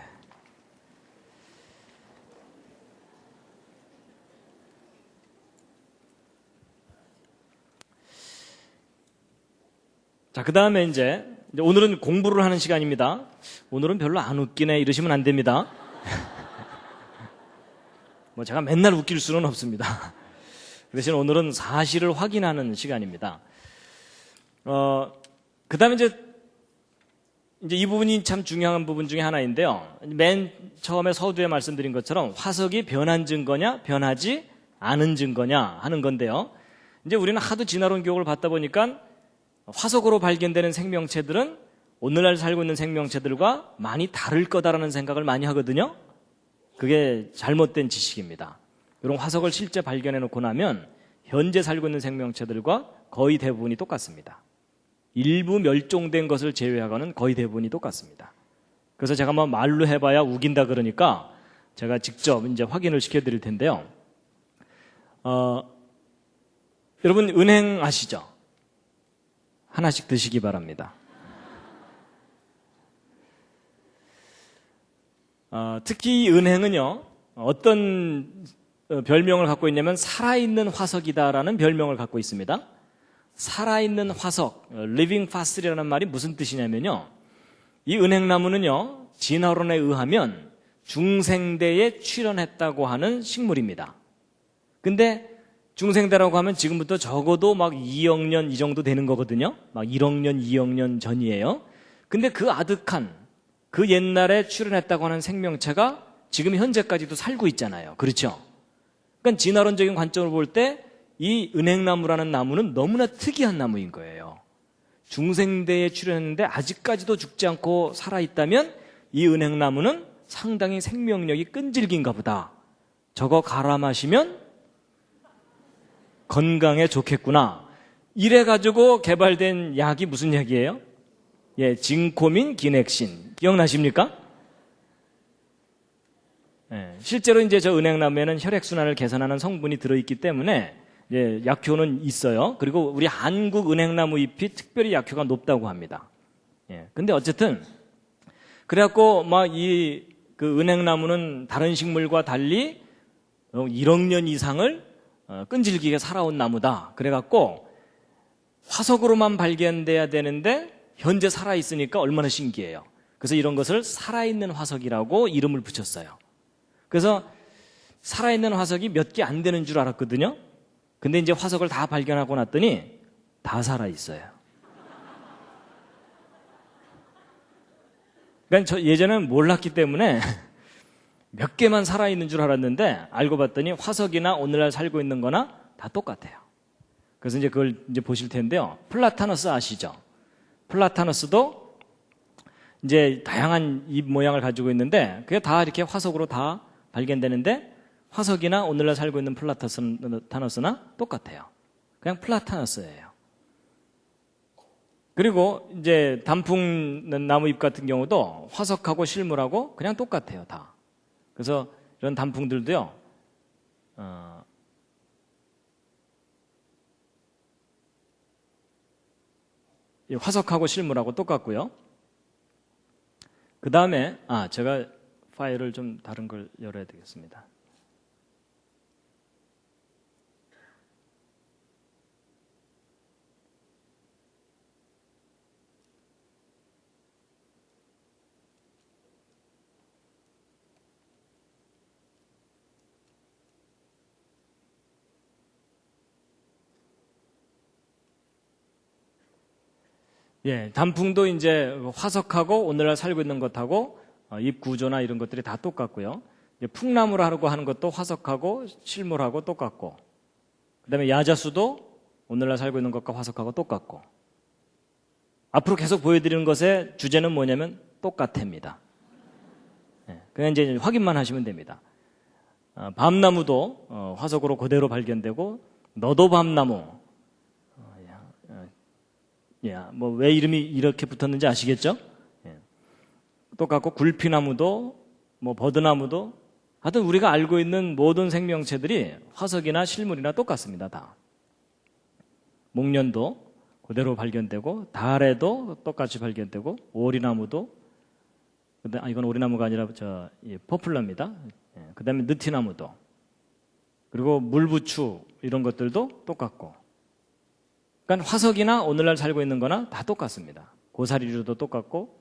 자, 그 다음에 이제 오늘은 공부를 하는 시간입니다. 오늘은 별로 안 웃기네 이러시면 안 됩니다. 뭐 제가 맨날 웃길 수는 없습니다. 그 대신 오늘은 사실을 확인하는 시간입니다. 그 다음에 이제 이 부분이 참 중요한 부분 중에 하나인데요. 맨 처음에 서두에 말씀드린 것처럼 화석이 변한 증거냐, 변하지 않은 증거냐 하는 건데요. 이제 우리는 하도 진화론 교육을 받다 보니까 화석으로 발견되는 생명체들은 오늘날 살고 있는 생명체들과 많이 다를 거다라는 생각을 많이 하거든요. 그게 잘못된 지식입니다. 이런 화석을 실제 발견해 놓고 나면 현재 살고 있는 생명체들과 거의 대부분이 똑같습니다. 일부 멸종된 것을 제외하고는 거의 대부분이 똑같습니다. 그래서 제가 뭐 말로 해봐야 우긴다 그러니까 제가 직접 이제 확인을 시켜드릴 텐데요. 여러분 은행 아시죠? 하나씩 드시기 바랍니다. 특히 이 은행은요, 어떤 별명을 갖고 있냐면 살아있는 화석이다라는 별명을 갖고 있습니다. 살아있는 화석, living fossil이라는 말이 무슨 뜻이냐면요, 이 은행나무는요, 진화론에 의하면 중생대에 출현했다고 하는 식물입니다. 근데 중생대라고 하면 지금부터 적어도 막 2억 년 이 정도 되는 거거든요. 막 1억 년, 2억 년 전이에요. 근데 그 아득한, 그 옛날에 출현했다고 하는 생명체가 지금 현재까지도 살고 있잖아요. 그렇죠? 그러니까 진화론적인 관점으로 볼 때 이 은행나무라는 나무는 너무나 특이한 나무인 거예요. 중생대에 출현했는데 아직까지도 죽지 않고 살아있다면 이 은행나무는 상당히 생명력이 끈질긴가 보다. 저거 갈아 마시면 건강에 좋겠구나. 이래가지고 개발된 약이 무슨 약이에요? 예, 진코민 기넥신. 기억나십니까? 예, 실제로 이제 저 은행나무에는 혈액순환을 개선하는 성분이 들어있기 때문에 예, 약효는 있어요. 그리고 우리 한국 은행나무 잎이 특별히 약효가 높다고 합니다. 예, 근데 어쨌든 그래갖고 막 이 그 은행나무는 다른 식물과 달리 1억 년 이상을 끈질기게 살아온 나무다. 그래갖고 화석으로만 발견돼야 되는데 현재 살아있으니까 얼마나 신기해요. 그래서 이런 것을 살아있는 화석이라고 이름을 붙였어요. 그래서 살아있는 화석이 몇 개 안 되는 줄 알았거든요. 근데 이제 화석을 다 발견하고 났더니 다 살아있어요. 그러니까 저 예전에는 몰랐기 때문에 몇 개만 살아있는 줄 알았는데 알고 봤더니 화석이나 오늘날 살고 있는 거나 다 똑같아요. 그래서 이제 그걸 이제 보실 텐데요. 플라타너스 아시죠? 플라타너스도 이제 다양한 잎 모양을 가지고 있는데 그게 다 이렇게 화석으로 다 발견되는데 화석이나 오늘날 살고 있는 플라타너스나 똑같아요. 그냥 플라타너스예요. 그리고 이제 단풍 나무 잎 같은 경우도 화석하고 실물하고 그냥 똑같아요, 다. 그래서 이런 단풍들도요, 화석하고 실물하고 똑같고요. 그 다음에, 제가 파일을 좀 다른 걸 열어야 되겠습니다. 예, 단풍도 이제 화석하고 오늘날 살고 있는 것하고 잎 구조나 이런 것들이 다 똑같고요. 이제 풍나무라고 하는 것도 화석하고 실물하고 똑같고, 그다음에 야자수도 오늘날 살고 있는 것과 화석하고 똑같고, 앞으로 계속 보여드리는 것의 주제는 뭐냐면 똑같습니다. 예, 그냥 이제 확인만 하시면 됩니다. 밤나무도 화석으로 그대로 발견되고, 너도 밤나무. 예, 뭐 왜 이름이 이렇게 붙었는지 아시겠죠? 예. 똑같고 굴피나무도 뭐 버드나무도 하여튼 우리가 알고 있는 모든 생명체들이 화석이나 실물이나 똑같습니다. 다. 목련도 그대로 발견되고 달에도 똑같이 발견되고 오리나무도 이건 오리나무가 아니라 포플러입니다. 그다음에 느티나무도, 그리고 물부추 이런 것들도 똑같고. 그러니까 화석이나 오늘날 살고 있는 거나 다 똑같습니다. 고사리류도 똑같고,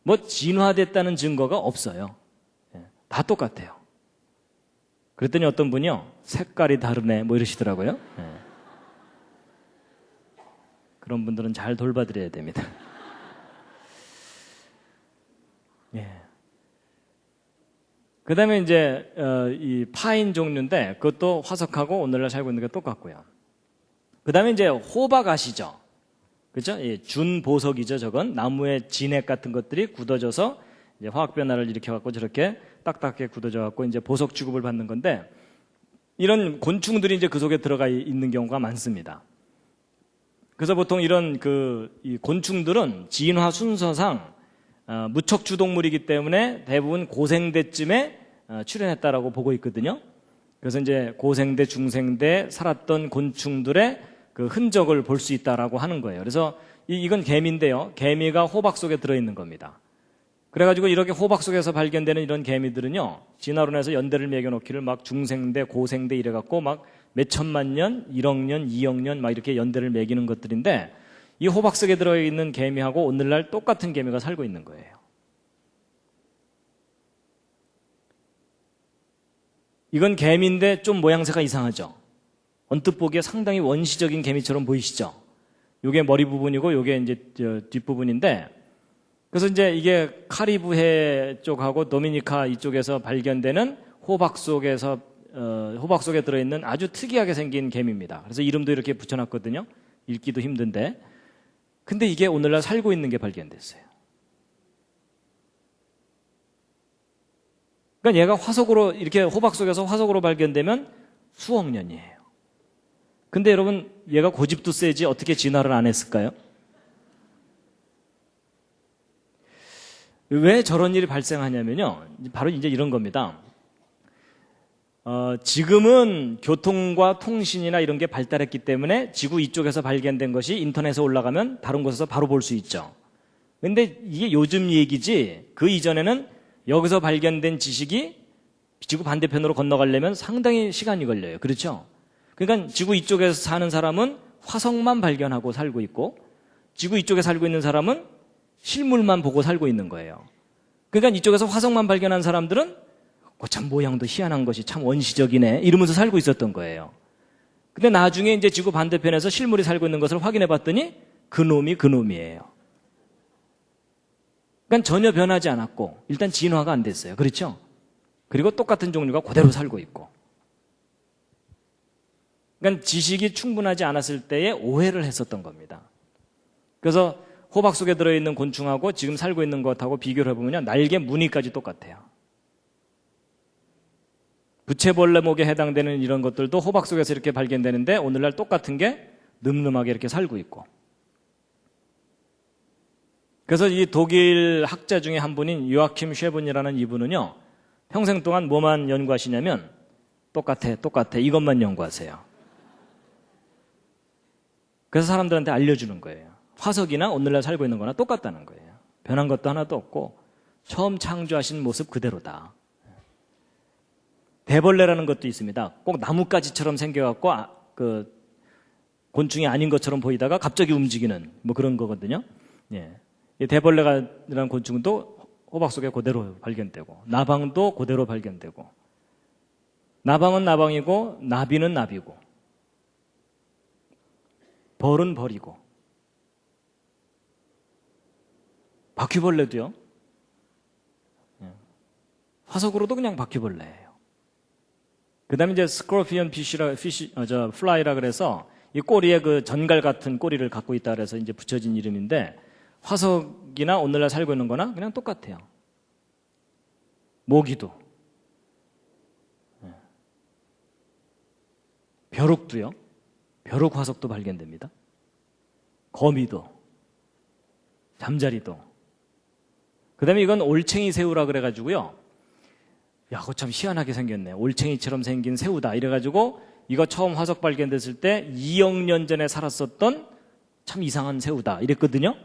뭐 진화됐다는 증거가 없어요. 다 똑같아요. 그랬더니 어떤 분이요, 색깔이 다르네 뭐 이러시더라고요. 그런 분들은 잘 돌봐드려야 됩니다. 그 다음에 이제 이 파인 종류인데 그것도 화석하고 오늘날 살고 있는 게 똑같고요. 그 다음에 이제 호박 아시죠? 그죠? 준보석이죠. 저건 나무의 진액 같은 것들이 굳어져서 이제 화학 변화를 일으켜갖고 저렇게 딱딱하게 굳어져갖고 이제 보석 취급을 받는 건데, 이런 곤충들이 이제 그 속에 들어가 있는 경우가 많습니다. 그래서 보통 이런 이 곤충들은 진화 순서상 무척 주동물이기 때문에 대부분 고생대쯤에 출현했다라고 보고 있거든요. 그래서 이제 고생대, 중생대 살았던 곤충들의 그 흔적을 볼 수 있다라고 하는 거예요. 그래서 이건 개미인데요. 개미가 호박 속에 들어있는 겁니다. 그래가지고 이렇게 호박 속에서 발견되는 이런 개미들은요, 진화론에서 연대를 매겨놓기를 막 중생대, 고생대 이래갖고 막 몇천만 년, 1억 년, 2억 년 막 이렇게 연대를 매기는 것들인데, 이 호박 속에 들어있는 개미하고 오늘날 똑같은 개미가 살고 있는 거예요. 이건 개미인데 좀 모양새가 이상하죠? 언뜻 보기에 상당히 원시적인 개미처럼 보이시죠? 요게 머리 부분이고 요게 이제 뒷부분인데, 그래서 이제 이게 카리브해 쪽하고 도미니카 이쪽에서 발견되는 호박 속에 들어있는 아주 특이하게 생긴 개미입니다. 그래서 이름도 이렇게 붙여놨거든요. 읽기도 힘든데. 근데 이게 오늘날 살고 있는 게 발견됐어요. 그러니까 얘가 화석으로, 이렇게 호박 속에서 화석으로 발견되면 수억 년이에요. 근데 여러분, 얘가 고집도 세지 어떻게 진화를 안 했을까요? 왜 저런 일이 발생하냐면요, 바로 이제 이런 겁니다. 지금은 교통과 통신이나 이런 게 발달했기 때문에 지구 이쪽에서 발견된 것이 인터넷에 올라가면 다른 곳에서 바로 볼 수 있죠. 근데 이게 요즘 얘기지, 그 이전에는 여기서 발견된 지식이 지구 반대편으로 건너가려면 상당히 시간이 걸려요. 그렇죠? 그러니까 지구 이쪽에서 사는 사람은 화석만 발견하고 살고 있고, 지구 이쪽에 살고 있는 사람은 실물만 보고 살고 있는 거예요. 그러니까 이쪽에서 화석만 발견한 사람들은 참 모양도 희한한 것이 참 원시적이네 이러면서 살고 있었던 거예요. 근데 나중에 이제 지구 반대편에서 실물이 살고 있는 것을 확인해 봤더니 그놈이 그놈이에요. 그러니까 전혀 변하지 않았고 일단 진화가 안 됐어요. 그렇죠? 그리고 똑같은 종류가 그대로 살고 있고. 그러니까 지식이 충분하지 않았을 때에 오해를 했었던 겁니다. 그래서 호박 속에 들어있는 곤충하고 지금 살고 있는 것하고 비교를 해보면 날개 무늬까지 똑같아요. 부채벌레목에 해당되는 이런 것들도 호박 속에서 이렇게 발견되는데 오늘날 똑같은 게 늠름하게 이렇게 살고 있고. 그래서 이 독일 학자 중에 한 분인 요아킴 쉐븐이라는 이분은요, 평생 동안 뭐만 연구하시냐면 똑같아 이것만 연구하세요. 그래서 사람들한테 알려주는 거예요. 화석이나 오늘날 살고 있는 거나 똑같다는 거예요. 변한 것도 하나도 없고 처음 창조하신 모습 그대로다. 대벌레라는 것도 있습니다. 꼭 나뭇가지처럼 생겨갖고 그 곤충이 아닌 것처럼 보이다가 갑자기 움직이는 뭐 그런 거거든요. 이 대벌레라는 곤충도 호박 속에 그대로 발견되고, 나방도 그대로 발견되고, 나방은 나방이고 나비는 나비고, 벌은 벌이고, 바퀴벌레도요. 화석으로도 그냥 바퀴벌레예요. 그 다음에 이제 스코르피언 플라이라 그래서 이 꼬리에 그 전갈 같은 꼬리를 갖고 있다 그래서 이제 붙여진 이름인데, 화석이나 오늘날 살고 있는 거나 그냥 똑같아요. 모기도, 벼룩도요. 벼룩 화석도 발견됩니다. 거미도, 잠자리도. 그 다음에 이건 올챙이 새우라 그래가지고요. 야, 그거 참 희한하게 생겼네. 올챙이처럼 생긴 새우다. 이래가지고 이거 처음 화석 발견됐을 때 2억 년 전에 살았었던 참 이상한 새우다. 이랬거든요.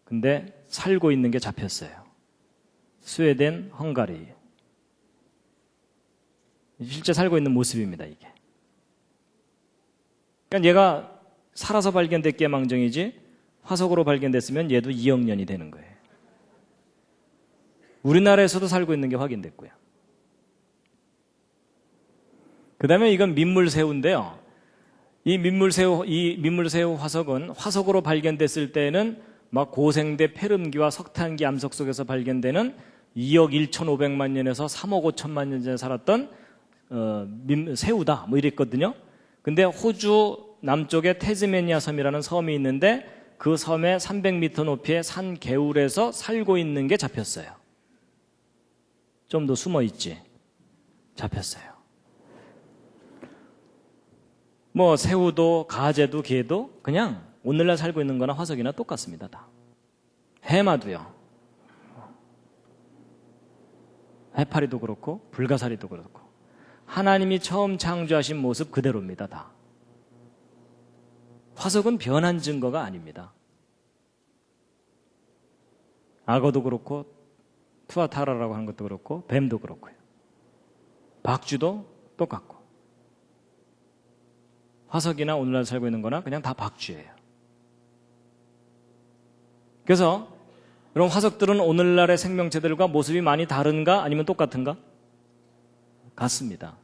근데 살고 있는 게 잡혔어요. 스웨덴, 헝가리. 실제 살고 있는 모습입니다, 이게. 그러니까 얘가 살아서 발견됐기에 망정이지 화석으로 발견됐으면 얘도 2억 년이 되는 거예요. 우리나라에서도 살고 있는 게 확인됐고요. 그 다음에 이건 민물새우인데요. 이 민물새우 화석은 화석으로 발견됐을 때는 막 고생대 페름기와 석탄기 암석 속에서 발견되는 2억 1,500만 년에서 3억 5천만 년 전에 살았던 새우다 뭐 이랬거든요. 근데 호주 남쪽에 태즈메니아 섬이라는 섬이 있는데 그 섬의 300m 높이의 산 개울에서 살고 있는 게 잡혔어요. 좀 더 숨어 있지. 잡혔어요. 뭐 새우도 가재도 게도 그냥 오늘날 살고 있는 거나 화석이나 똑같습니다. 다. 해마도요. 해파리도 그렇고 불가사리도 그렇고 하나님이 처음 창조하신 모습 그대로입니다. 다. 화석은 변한 증거가 아닙니다. 악어도 그렇고 투아타라라고 하는 것도 그렇고 뱀도 그렇고요. 박쥐도 똑같고 화석이나 오늘날 살고 있는 거나 그냥 다 박쥐예요. 그래서 그럼 화석들은 오늘날의 생명체들과 모습이 많이 다른가 아니면 똑같은가? 같습니다.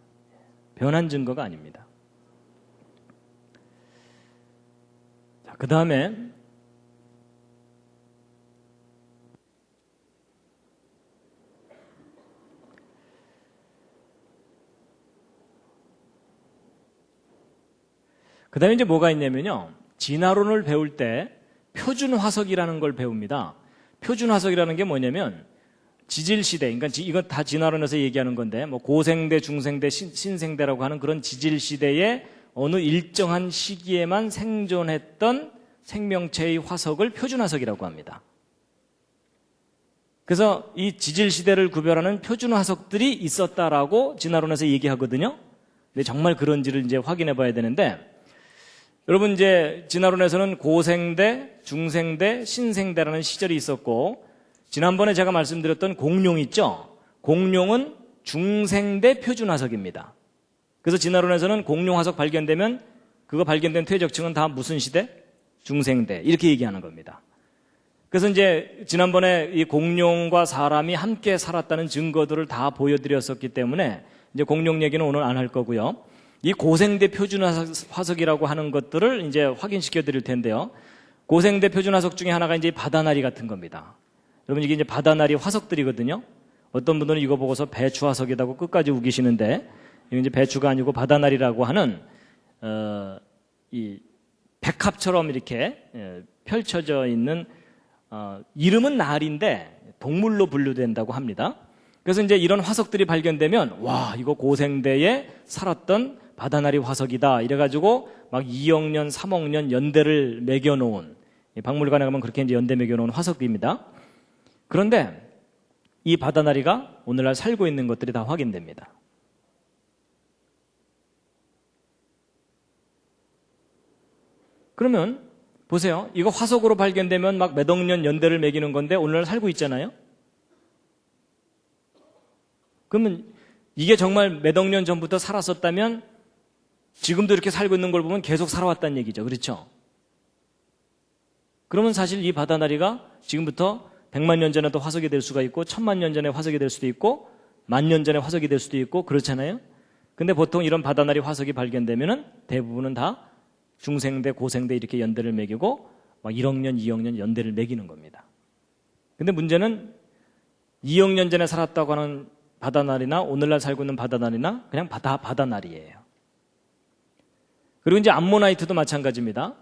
변한 증거가 아닙니다. 자, 그 다음에 이제 뭐가 있냐면요. 진화론을 배울 때 표준 화석이라는 걸 배웁니다. 표준 화석이라는 게 뭐냐면 지질시대, 그러니까 이건 다 진화론에서 얘기하는 건데 뭐 고생대, 중생대, 신생대라고 하는 그런 지질시대에 어느 일정한 시기에만 생존했던 생명체의 화석을 표준 화석이라고 합니다. 그래서 이 지질시대를 구별하는 표준 화석들이 있었다라고 진화론에서 얘기하거든요. 근데 정말 그런지를 이제 확인해 봐야 되는데 여러분 이제 진화론에서는 고생대, 중생대, 신생대라는 시절이 있었고 지난번에 제가 말씀드렸던 공룡 있죠? 공룡은 중생대 표준 화석입니다. 그래서 진화론에서는 공룡 화석 발견되면 그거 발견된 퇴적층은 다 무슨 시대? 중생대 이렇게 얘기하는 겁니다. 그래서 이제 지난번에 이 공룡과 사람이 함께 살았다는 증거들을 다 보여드렸었기 때문에 이제 공룡 얘기는 오늘 안 할 거고요. 이 고생대 표준 화석이라고 하는 것들을 이제 확인시켜 드릴 텐데요. 고생대 표준 화석 중에 하나가 이제 바다나리 같은 겁니다. 여러분 이게 이제 바다나리 화석들이거든요. 어떤 분들은 이거 보고서 배추 화석이라고 끝까지 우기시는데 이게 이제 배추가 아니고 바다나리라고 하는 이 백합처럼 이렇게 펼쳐져 있는 이름은 나리인데 동물로 분류된다고 합니다. 그래서 이제 이런 화석들이 발견되면 와 이거 고생대에 살았던 바다나리 화석이다 이래가지고 막 2억 년, 3억 년 연대를 매겨놓은 박물관에 가면 그렇게 이제 연대 매겨놓은 화석입니다. 그런데 이 바다나리가 오늘날 살고 있는 것들이 다 확인됩니다. 그러면 보세요. 이거 화석으로 발견되면 막 몇 억 년 연대를 매기는 건데 오늘날 살고 있잖아요. 그러면 이게 정말 몇 억 년 전부터 살았었다면 지금도 이렇게 살고 있는 걸 보면 계속 살아왔다는 얘기죠. 그렇죠? 그러면 사실 이 바다나리가 지금부터 100만 년 전에도 화석이 될 수가 있고 1000만 년 전에 화석이 될 수도 있고 10,000년 전에 화석이 될 수도 있고 그렇잖아요. 근데 보통 이런 바다나리 화석이 발견되면은 대부분은 다 중생대, 고생대 이렇게 연대를 매기고 막 1억 년, 2억 년 연대를 매기는 겁니다. 근데 문제는 2억 년 전에 살았다고 하는 바다나리나 오늘날 살고 있는 바다나리나 그냥 바다나리예요. 그리고 이제 암모나이트도 마찬가지입니다.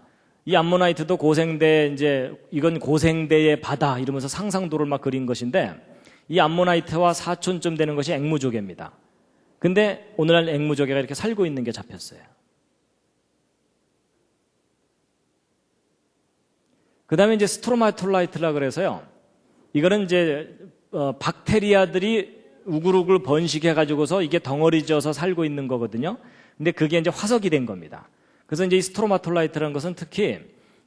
이 암모나이트도 고생대 이제 이건 고생대의 바다 이러면서 상상도를 막 그린 것인데 이 암모나이트와 사촌쯤 되는 것이 앵무조개입니다. 근데 오늘날 앵무조개가 이렇게 살고 있는 게 잡혔어요. 그 다음에 이제 스트로마톨라이트라 그래서요. 이거는 이제 박테리아들이 우글우글 번식해가지고서 이게 덩어리 져서 살고 있는 거거든요. 근데 그게 이제 화석이 된 겁니다. 그래서 이제 이 스트로마톨라이트라는 것은 특히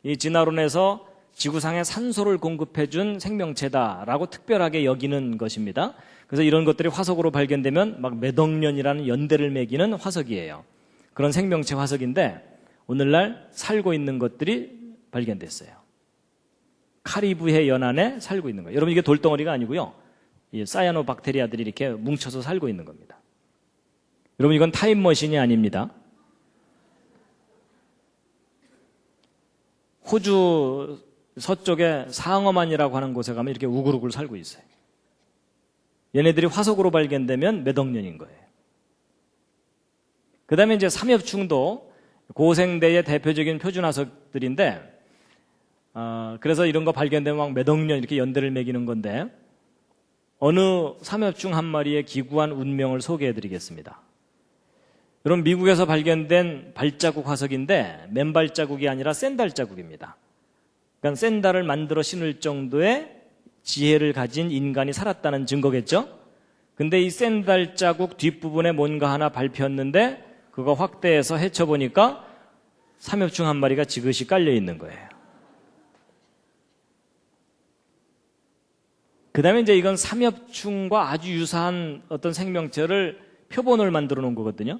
이 진화론에서 지구상에 산소를 공급해준 생명체다라고 특별하게 여기는 것입니다. 그래서 이런 것들이 화석으로 발견되면 막 몇 억 년이라는 연대를 매기는 화석이에요. 그런 생명체 화석인데 오늘날 살고 있는 것들이 발견됐어요. 카리브해 연안에 살고 있는 거예요. 여러분, 이게 돌덩어리가 아니고요. 이 사이아노박테리아들이 이렇게 뭉쳐서 살고 있는 겁니다. 여러분, 이건 타임머신이 아닙니다. 호주 서쪽에 상어만이라고 하는 곳에 가면 이렇게 우글우글 살고 있어요. 얘네들이 화석으로 발견되면 몇 억 년인 거예요. 그 다음에 이제 삼엽충도 고생대의 대표적인 표준화석들인데, 그래서 이런 거 발견되면 막 몇 억 년 이렇게 연대를 매기는 건데, 어느 삼엽충 한 마리의 기구한 운명을 소개해 드리겠습니다. 여러분, 미국에서 발견된 발자국 화석인데 맨발자국이 아니라 샌달자국입니다. 그러니까 샌달을 만들어 신을 정도의 지혜를 가진 인간이 살았다는 증거겠죠? 근데 이 샌달 자국 뒷부분에 뭔가 하나 밟혔는데 그거 확대해서 헤쳐보니까 삼엽충 한 마리가 지그시 깔려 있는 거예요. 그 다음에 이제 이건 삼엽충과 아주 유사한 어떤 생명체를 표본을 만들어 놓은 거거든요.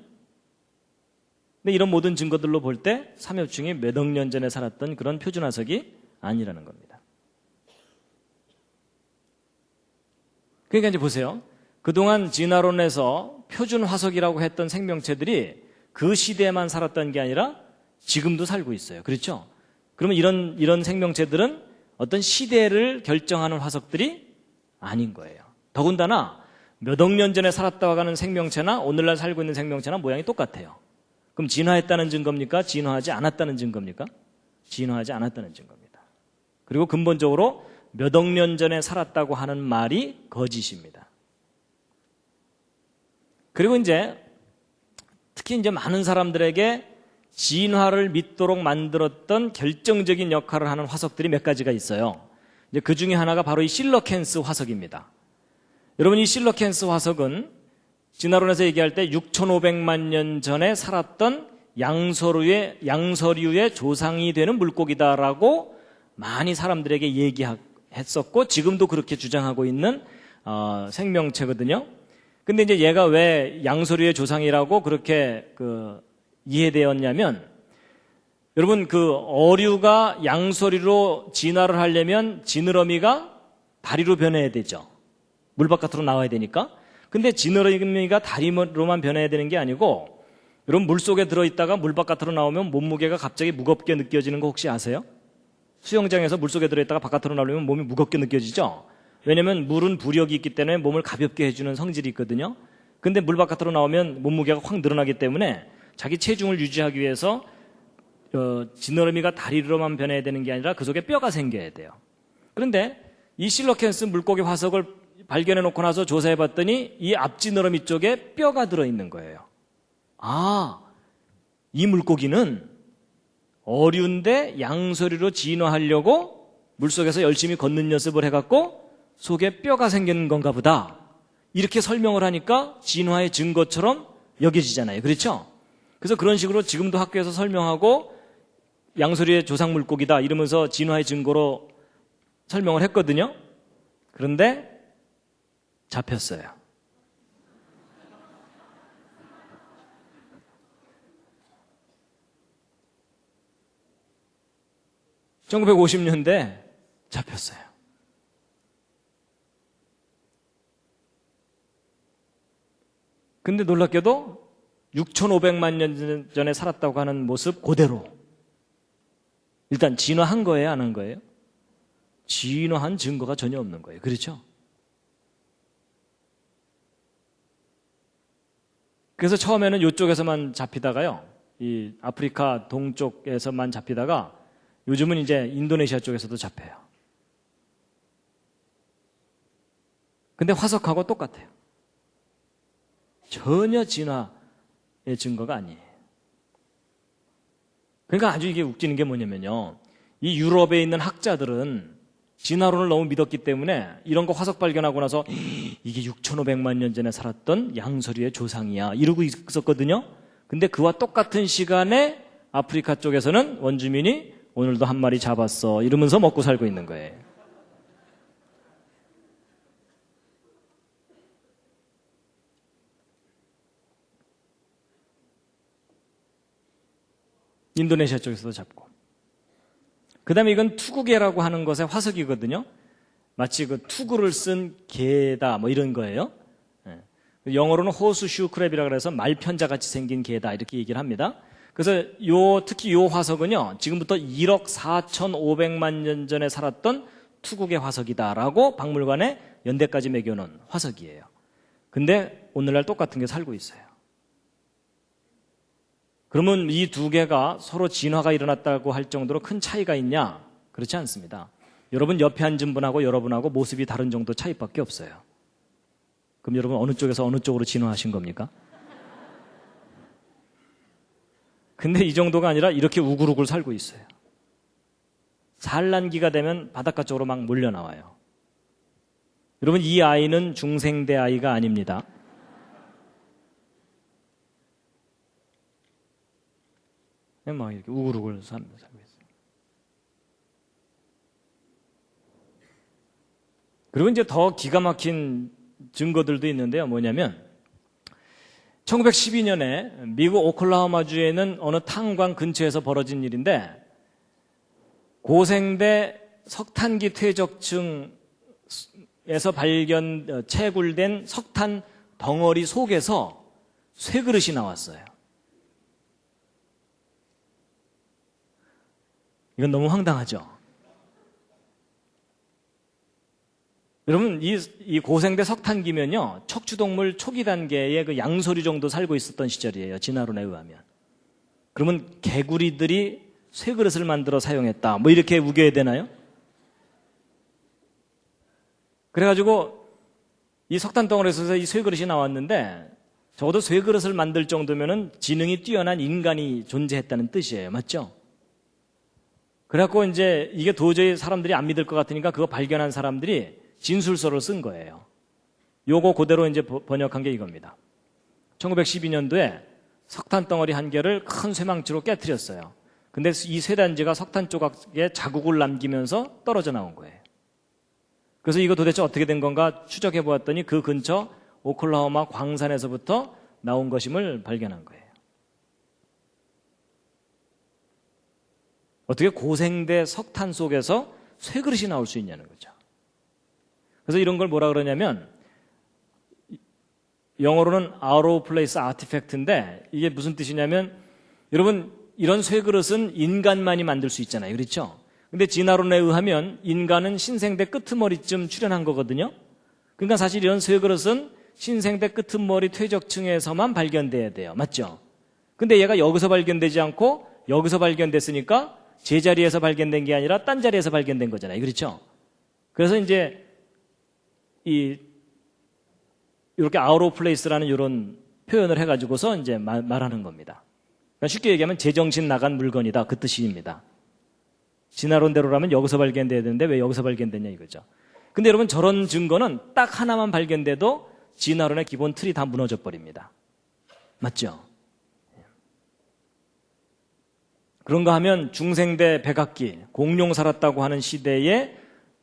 근데 이런 모든 증거들로 볼 때 삼엽충이 몇 억 년 전에 살았던 그런 표준화석이 아니라는 겁니다. 그러니까 이제 보세요. 그동안 진화론에서 표준화석이라고 했던 생명체들이 그 시대에만 살았던 게 아니라 지금도 살고 있어요. 그렇죠? 그러면 이런 생명체들은 어떤 시대를 결정하는 화석들이 아닌 거예요. 더군다나 몇 억 년 전에 살았다고 하는 생명체나 오늘날 살고 있는 생명체나 모양이 똑같아요. 그럼 진화했다는 증거입니까? 진화하지 않았다는 증거입니까? 진화하지 않았다는 증거입니다. 그리고 근본적으로 몇 억 년 전에 살았다고 하는 말이 거짓입니다. 그리고 이제 특히 이제 많은 사람들에게 진화를 믿도록 만들었던 결정적인 역할을 하는 화석들이 몇 가지가 있어요. 이제 그 중에 하나가 바로 이 실러켄스 화석입니다. 여러분, 이 실러켄스 화석은 진화론에서 얘기할 때 6,500만 년 전에 살았던 양서류의 조상이 되는 물고기다라고 많이 사람들에게 얘기했었고 지금도 그렇게 주장하고 있는 생명체거든요. 근데 이제 얘가 왜 양서류의 조상이라고 그렇게 이해되었냐면, 여러분, 그 어류가 양서류로 진화를 하려면 지느러미가 다리로 변해야 되죠. 물 바깥으로 나와야 되니까. 근데 지느러미가 다리로만 변해야 되는 게 아니고, 여러분, 물속에 들어있다가 물 바깥으로 나오면 몸무게가 갑자기 무겁게 느껴지는 거 혹시 아세요? 수영장에서 물속에 들어있다가 바깥으로 나오면 몸이 무겁게 느껴지죠? 왜냐면 물은 부력이 있기 때문에 몸을 가볍게 해주는 성질이 있거든요. 근데 물 바깥으로 나오면 몸무게가 확 늘어나기 때문에 자기 체중을 유지하기 위해서 지느러미가 다리로만 변해야 되는 게 아니라 그 속에 뼈가 생겨야 돼요. 그런데 이 실러켄스 물고기 화석을 발견해 놓고 나서 조사해 봤더니 이 앞지느러미 쪽에 뼈가 들어있는 거예요. 이 물고기는 어류인데 양서류로 진화하려고 물속에서 열심히 걷는 연습을 해갖고 속에 뼈가 생기는 건가 보다. 이렇게 설명을 하니까 진화의 증거처럼 여겨지잖아요. 그렇죠? 그래서 그런 식으로 지금도 학교에서 설명하고 양서류의 조상 물고기다 이러면서 진화의 증거로 설명을 했거든요. 그런데 잡혔어요. (1950년대) 잡혔어요. 근데 놀랍게도 6,500만 년 전에 살았다고 하는 모습 그대로. 일단 진화한 거예요, 안 한 거예요? 진화한 증거가 전혀 없는 거예요. 그렇죠? 그래서 처음에는 이쪽에서만 잡히다가요, 이 아프리카 동쪽에서만 잡히다가 요즘은 이제 인도네시아 쪽에서도 잡혀요. 근데 화석하고 똑같아요. 전혀 진화의 증거가 아니에요. 그러니까 아주 이게 웃기는 게 뭐냐면요, 이 유럽에 있는 학자들은 진화론을 너무 믿었기 때문에 이런 거 화석 발견하고 나서 이게 6,500만 년 전에 살았던 양서류의 조상이야 이러고 있었거든요. 근데 그와 똑같은 시간에 아프리카 쪽에서는 원주민이 오늘도 한 마리 잡았어 이러면서 먹고 살고 있는 거예요. 인도네시아 쪽에서도 잡고. 그 다음에 이건 투구개라고 하는 것의 화석이거든요. 마치 그 투구를 쓴 개다 뭐 이런 거예요. 영어로는 호수슈 크랩이라고 해서 말편자 같이 생긴 개다 이렇게 얘기를 합니다. 그래서 특히 요 화석은요, 지금부터 1억 4,500만 년 전에 살았던 투구개 화석이다라고 박물관에 연대까지 매겨놓은 화석이에요. 근데 오늘날 똑같은 게 살고 있어요. 그러면 이 두 개가 서로 진화가 일어났다고 할 정도로 큰 차이가 있냐? 그렇지 않습니다. 여러분 옆에 앉은 분하고 여러분하고 모습이 다른 정도 차이밖에 없어요. 그럼 여러분 어느 쪽에서 어느 쪽으로 진화하신 겁니까? 근데 이 정도가 아니라 이렇게 우글우글 살고 있어요. 산란기가 되면 바닷가 쪽으로 막 몰려 나와요. 여러분 이 아이는 중생대 아이가 아닙니다. 막 이렇게 우글우글 살고 있어요. 그리고 이제 더 기가 막힌 증거들도 있는데요. 뭐냐면 1912년에 미국 오클라호마주에 있는 어느 탄광 근처에서 벌어진 일인데 고생대 석탄기 퇴적층에서 채굴된 석탄 덩어리 속에서 쇠그릇이 나왔어요. 이건 너무 황당하죠? 여러분, 이 고생대 석탄기면요, 척추동물 초기 단계의 그 양서류 정도 살고 있었던 시절이에요. 진화론에 의하면. 그러면 개구리들이 쇠그릇을 만들어 사용했다. 뭐 이렇게 우겨야 되나요? 그래가지고 이 석탄 덩어리에서 이 쇠그릇이 나왔는데 적어도 쇠그릇을 만들 정도면은 지능이 뛰어난 인간이 존재했다는 뜻이에요. 맞죠? 그래갖고 이제 이게 도저히 사람들이 안 믿을 것 같으니까 그거 발견한 사람들이 진술서를 쓴 거예요. 요거 그대로 이제 번역한 게 이겁니다. 1912년도에 석탄 덩어리 한 개를 큰 쇠망치로 깨트렸어요. 근데 이 쇠단지가 석탄 조각에 자국을 남기면서 떨어져 나온 거예요. 그래서 이거 도대체 어떻게 된 건가 추적해 보았더니 그 근처 오클라호마 광산에서부터 나온 것임을 발견한 거예요. 어떻게 고생대 석탄 속에서 쇠그릇이 나올 수 있냐는 거죠. 그래서 이런 걸 뭐라 그러냐면 영어로는 out of place artifact인데 이게 무슨 뜻이냐면 여러분 이런 쇠그릇은 인간만이 만들 수 있잖아요. 그렇죠? 근데 진화론에 의하면 인간은 신생대 끄트머리쯤 출현한 거거든요. 그러니까 사실 이런 쇠그릇은 신생대 끄트머리 퇴적층에서만 발견돼야 돼요. 맞죠? 근데 얘가 여기서 발견되지 않고 여기서 발견됐으니까 제자리에서 발견된 게 아니라 딴 자리에서 발견된 거잖아요. 그렇죠? 그래서 이제 이렇게 out of place라는 이런 표현을 해가지고서 이제 말하는 겁니다. 그러니까 쉽게 얘기하면 제정신 나간 물건이다. 그 뜻입니다. 진화론대로라면 여기서 발견돼야 되는데 왜 여기서 발견됐냐 이거죠. 근데 여러분 저런 증거는 딱 하나만 발견돼도 진화론의 기본 틀이 다 무너져 버립니다. 맞죠? 그런가 하면 중생대 백악기, 공룡 살았다고 하는 시대의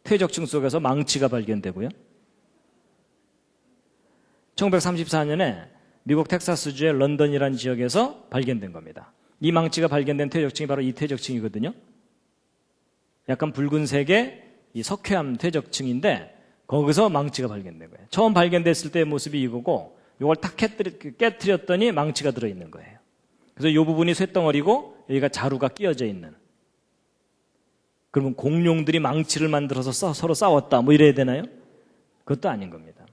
퇴적층 속에서 망치가 발견되고요. 1934년에 미국 텍사스주의 런던이라는 지역에서 발견된 겁니다. 이 망치가 발견된 퇴적층이 바로 이 퇴적층이거든요. 약간 붉은색의 이 석회암 퇴적층인데 거기서 망치가 발견된 거예요. 처음 발견됐을 때의 모습이 이거고 이걸 탁 깨트렸더니 망치가 들어있는 거예요. 그래서 이 부분이 쇳덩어리고 여기가 자루가 끼어져 있는. 그러면 공룡들이 망치를 만들어서 서로 싸웠다 뭐 이래야 되나요? 그것도 아닌 겁니다.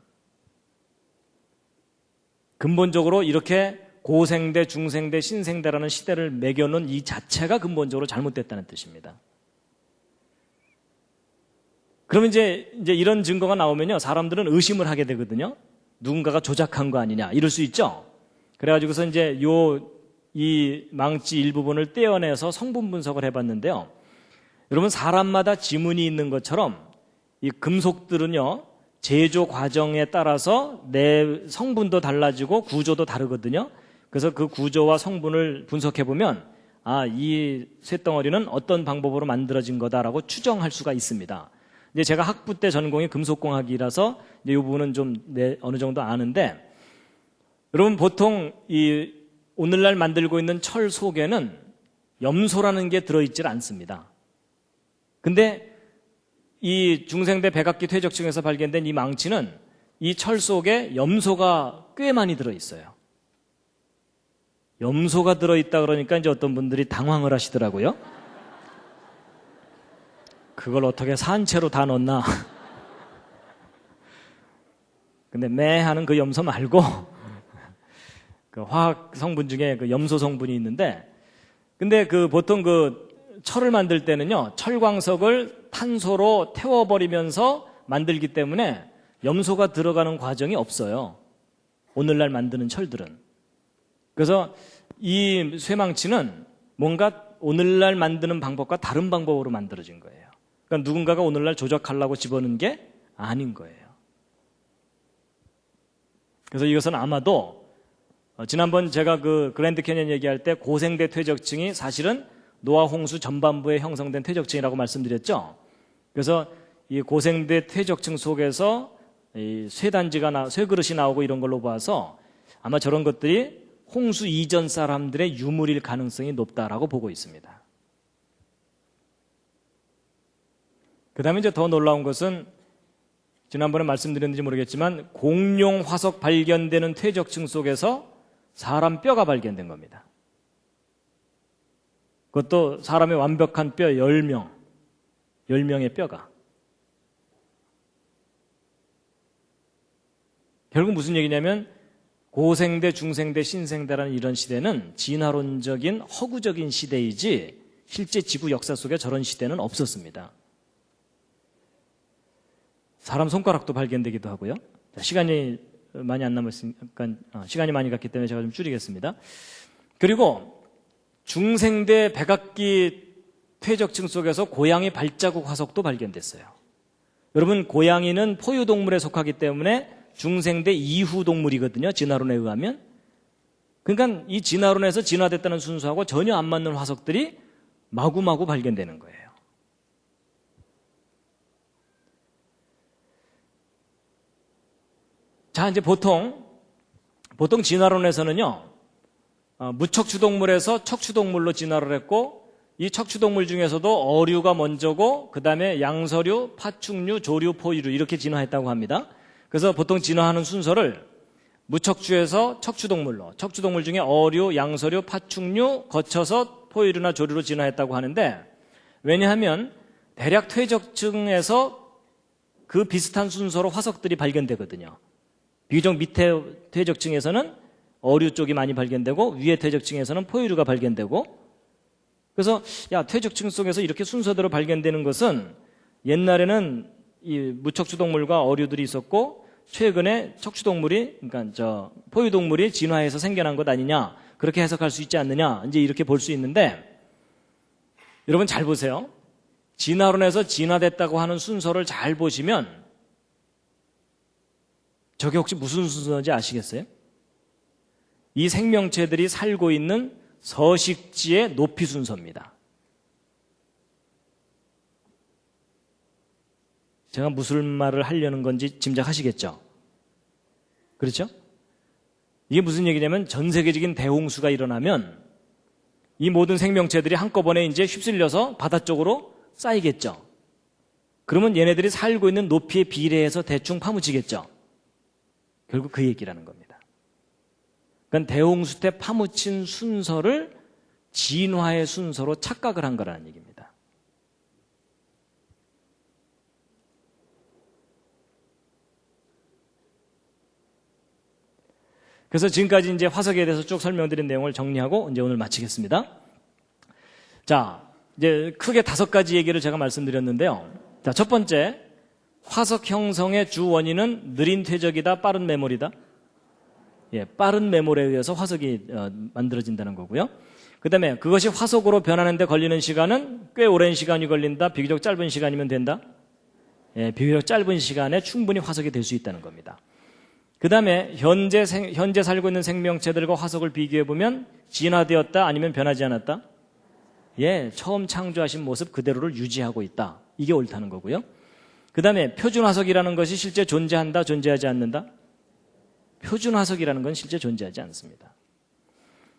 근본적으로 이렇게 고생대, 중생대, 신생대라는 시대를 매겨놓은 이 자체가 근본적으로 잘못됐다는 뜻입니다. 그러면 이제 이런 증거가 나오면요, 사람들은 의심을 하게 되거든요. 누군가가 조작한 거 아니냐, 이럴 수 있죠. 그래가지고서 이제 이 망치 일부분을 떼어내서 성분 분석을 해봤는데요. 여러분, 사람마다 지문이 있는 것처럼 이 금속들은요, 제조 과정에 따라서 내 성분도 달라지고 구조도 다르거든요. 그래서 그 구조와 성분을 분석해보면 이 쇳덩어리는 어떤 방법으로 만들어진 거다라고 추정할 수가 있습니다. 이제 제가 학부 때 전공이 금속공학이라서 이제 이 부분은 좀 어느 정도 아는데, 여러분 보통 이 오늘날 만들고 있는 철 속에는 염소라는 게 들어있질 않습니다. 근데 이 중생대 백악기 퇴적층에서 발견된 이 망치는 이 철 속에 염소가 꽤 많이 들어있어요. 염소가 들어있다 그러니까 이제 어떤 분들이 당황을 하시더라고요. 그걸 어떻게 산채로 다 넣나. 근데 매 하는 그 염소 말고 그 화학 성분 중에 그 염소 성분이 있는데, 근데 그 보통 그 철을 만들 때는요, 철광석을 탄소로 태워버리면서 만들기 때문에 염소가 들어가는 과정이 없어요. 오늘날 만드는 철들은. 그래서 이 쇠망치는 뭔가 오늘날 만드는 방법과 다른 방법으로 만들어진 거예요. 그러니까 누군가가 오늘날 조작하려고 집어넣은 게 아닌 거예요. 그래서 이것은 아마도 지난번 제가 그 그랜드 캐년 얘기할 때 고생대 퇴적층이 사실은 노아 홍수 전반부에 형성된 퇴적층이라고 말씀드렸죠. 그래서 이 고생대 퇴적층 속에서 이 쇠단지가 쇠그릇이 나오고 이런 걸로 봐서 아마 저런 것들이 홍수 이전 사람들의 유물일 가능성이 높다라고 보고 있습니다. 그 다음에 이제 더 놀라운 것은 지난번에 말씀드렸는지 모르겠지만 공룡 화석 발견되는 퇴적층 속에서 사람 뼈가 발견된 겁니다. 그것도 사람의 완벽한 뼈 10명의 뼈가. 결국 무슨 얘기냐면 고생대, 중생대, 신생대라는 이런 시대는 진화론적인 허구적인 시대이지 실제 지구 역사 속에 저런 시대는 없었습니다. 사람 손가락도 발견되기도 하고요. 시간이 많이 안 남았으니까 시간이 많이 갔기 때문에 제가 좀 줄이겠습니다. 그리고 중생대 백악기 퇴적층 속에서 고양이 발자국 화석도 발견됐어요. 여러분, 고양이는 포유동물에 속하기 때문에 중생대 이후 동물이거든요, 진화론에 의하면. 그러니까 이 진화론에서 진화됐다는 순서하고 전혀 안 맞는 화석들이 마구마구 발견되는 거예요. 자, 이제 보통 진화론에서는요, 무척추동물에서 척추동물로 진화를 했고, 이 척추동물 중에서도 어류가 먼저고, 그 다음에 양서류, 파충류, 조류, 포유류 이렇게 진화했다고 합니다. 그래서 보통 진화하는 순서를 무척추에서 척추동물로, 척추동물 중에 어류, 양서류, 파충류 거쳐서 포유류나 조류로 진화했다고 하는데, 왜냐하면 대략 퇴적층에서 그 비슷한 순서로 화석들이 발견되거든요. 비교적 밑에 퇴적층에서는 어류 쪽이 많이 발견되고 위에 퇴적층에서는 포유류가 발견되고, 그래서 퇴적층 속에서 이렇게 순서대로 발견되는 것은 옛날에는 이 무척추동물과 어류들이 있었고 최근에 척추동물이, 그러니까 포유동물이 진화해서 생겨난 것 아니냐, 그렇게 해석할 수 있지 않느냐, 이제 이렇게 볼 수 있는데, 여러분 잘 보세요. 진화론에서 진화됐다고 하는 순서를 잘 보시면 저게 혹시 무슨 순서인지 아시겠어요? 이 생명체들이 살고 있는 서식지의 높이 순서입니다. 제가 무슨 말을 하려는 건지 짐작하시겠죠? 그렇죠? 이게 무슨 얘기냐면 전 세계적인 대홍수가 일어나면 이 모든 생명체들이 한꺼번에 이제 휩쓸려서 바다 쪽으로 쌓이겠죠. 그러면 얘네들이 살고 있는 높이에 비례해서 대충 파묻히겠죠. 결국 그 얘기라는 겁니다. 그러니까 대홍수 때 파묻힌 순서를 진화의 순서로 착각을 한 거라는 얘기입니다. 그래서 지금까지 이제 화석에 대해서 쭉 설명드린 내용을 정리하고 이제 오늘 마치겠습니다. 자, 이제 크게 5가지 얘기를 제가 말씀드렸는데요. 자, 첫 번째, 화석 형성의 주 원인은 느린 퇴적이다, 빠른 매몰이다. 빠른 매몰에 의해서 화석이 만들어진다는 거고요. 그 다음에 그것이 화석으로 변하는 데 걸리는 시간은 꽤 오랜 시간이 걸린다, 비교적 짧은 시간이면 된다. 비교적 짧은 시간에 충분히 화석이 될 수 있다는 겁니다. 그 다음에 현재 살고 있는 생명체들과 화석을 비교해보면 진화되었다, 아니면 변하지 않았다? 처음 창조하신 모습 그대로를 유지하고 있다. 이게 옳다는 거고요. 그 다음에 표준화석이라는 것이 실제 존재한다, 존재하지 않는다? 표준화석이라는 건 실제 존재하지 않습니다.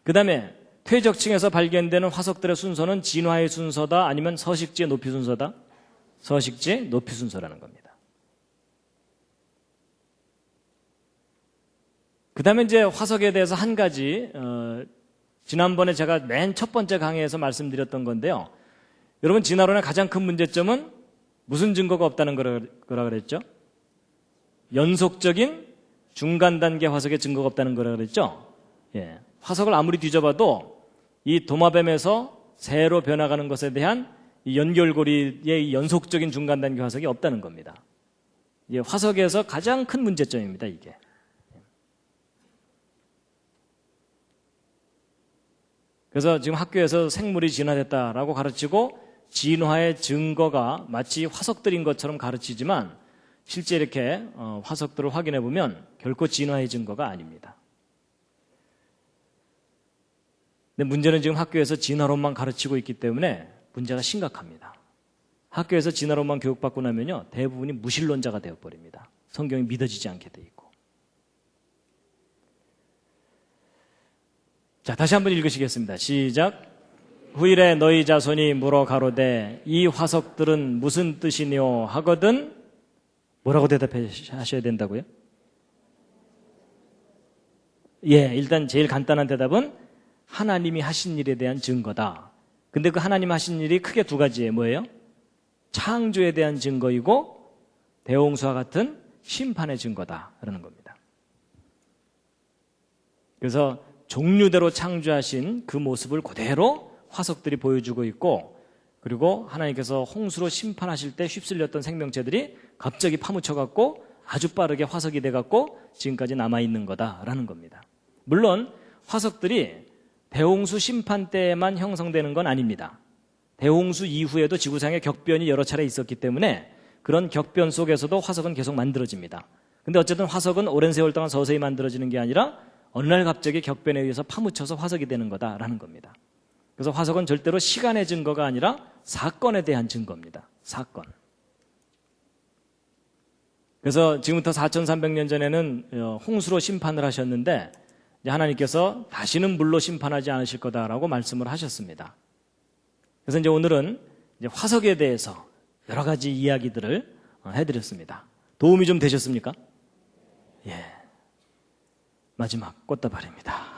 그 다음에 퇴적층에서 발견되는 화석들의 순서는 진화의 순서다, 아니면 서식지의 높이 순서다? 서식지의 높이 순서라는 겁니다. 그 다음에 이제 화석에 대해서 한 가지, 지난번에 제가 맨 첫 번째 강의에서 말씀드렸던 건데요. 여러분, 진화론의 가장 큰 문제점은 무슨 증거가 없다는 거라 그랬죠? 연속적인 중간 단계 화석의 증거가 없다는 거라 그랬죠? 화석을 아무리 뒤져봐도 이 도마뱀에서 새로 변화가는 것에 대한 이 연결고리의 연속적인 중간 단계 화석이 없다는 겁니다. 화석에서 가장 큰 문제점입니다, 이게. 그래서 지금 학교에서 생물이 진화됐다라고 가르치고 진화의 증거가 마치 화석들인 것처럼 가르치지만 실제 이렇게 화석들을 확인해 보면 결코 진화의 증거가 아닙니다. 근데 문제는 지금 학교에서 진화론만 가르치고 있기 때문에 문제가 심각합니다. 학교에서 진화론만 교육받고 나면요, 대부분이 무신론자가 되어버립니다. 성경이 믿어지지 않게 돼 있고. 자, 다시 한번 읽으시겠습니다. 시작. 후일에 너희 자손이 물어 가로되 이 화석들은 무슨 뜻이뇨 하거든 뭐라고 대답하셔야 된다고요? 일단 제일 간단한 대답은 하나님이 하신 일에 대한 증거다. 근데 그 하나님 하신 일이 크게 두 가지예요. 뭐예요? 창조에 대한 증거이고 대홍수와 같은 심판의 증거다라는 겁니다. 그래서 종류대로 창조하신 그 모습을 그대로 화석들이 보여주고 있고, 그리고 하나님께서 홍수로 심판하실 때 휩쓸렸던 생명체들이 갑자기 파묻혀갖고 아주 빠르게 화석이 돼갖고 지금까지 남아있는 거다라는 겁니다. 물론 화석들이 대홍수 심판 때만 형성되는 건 아닙니다. 대홍수 이후에도 지구상에 격변이 여러 차례 있었기 때문에 그런 격변 속에서도 화석은 계속 만들어집니다. 근데 어쨌든 화석은 오랜 세월 동안 서서히 만들어지는 게 아니라 어느 날 갑자기 격변에 의해서 파묻혀서 화석이 되는 거다라는 겁니다. 그래서 화석은 절대로 시간의 증거가 아니라 사건에 대한 증거입니다. 사건. 그래서 지금부터 4300년 전에는 홍수로 심판을 하셨는데 하나님께서 다시는 물로 심판하지 않으실 거다라고 말씀을 하셨습니다. 그래서 이제 오늘은 이제 화석에 대해서 여러 가지 이야기들을 해드렸습니다. 도움이 좀 되셨습니까? 마지막 꽃다발입니다.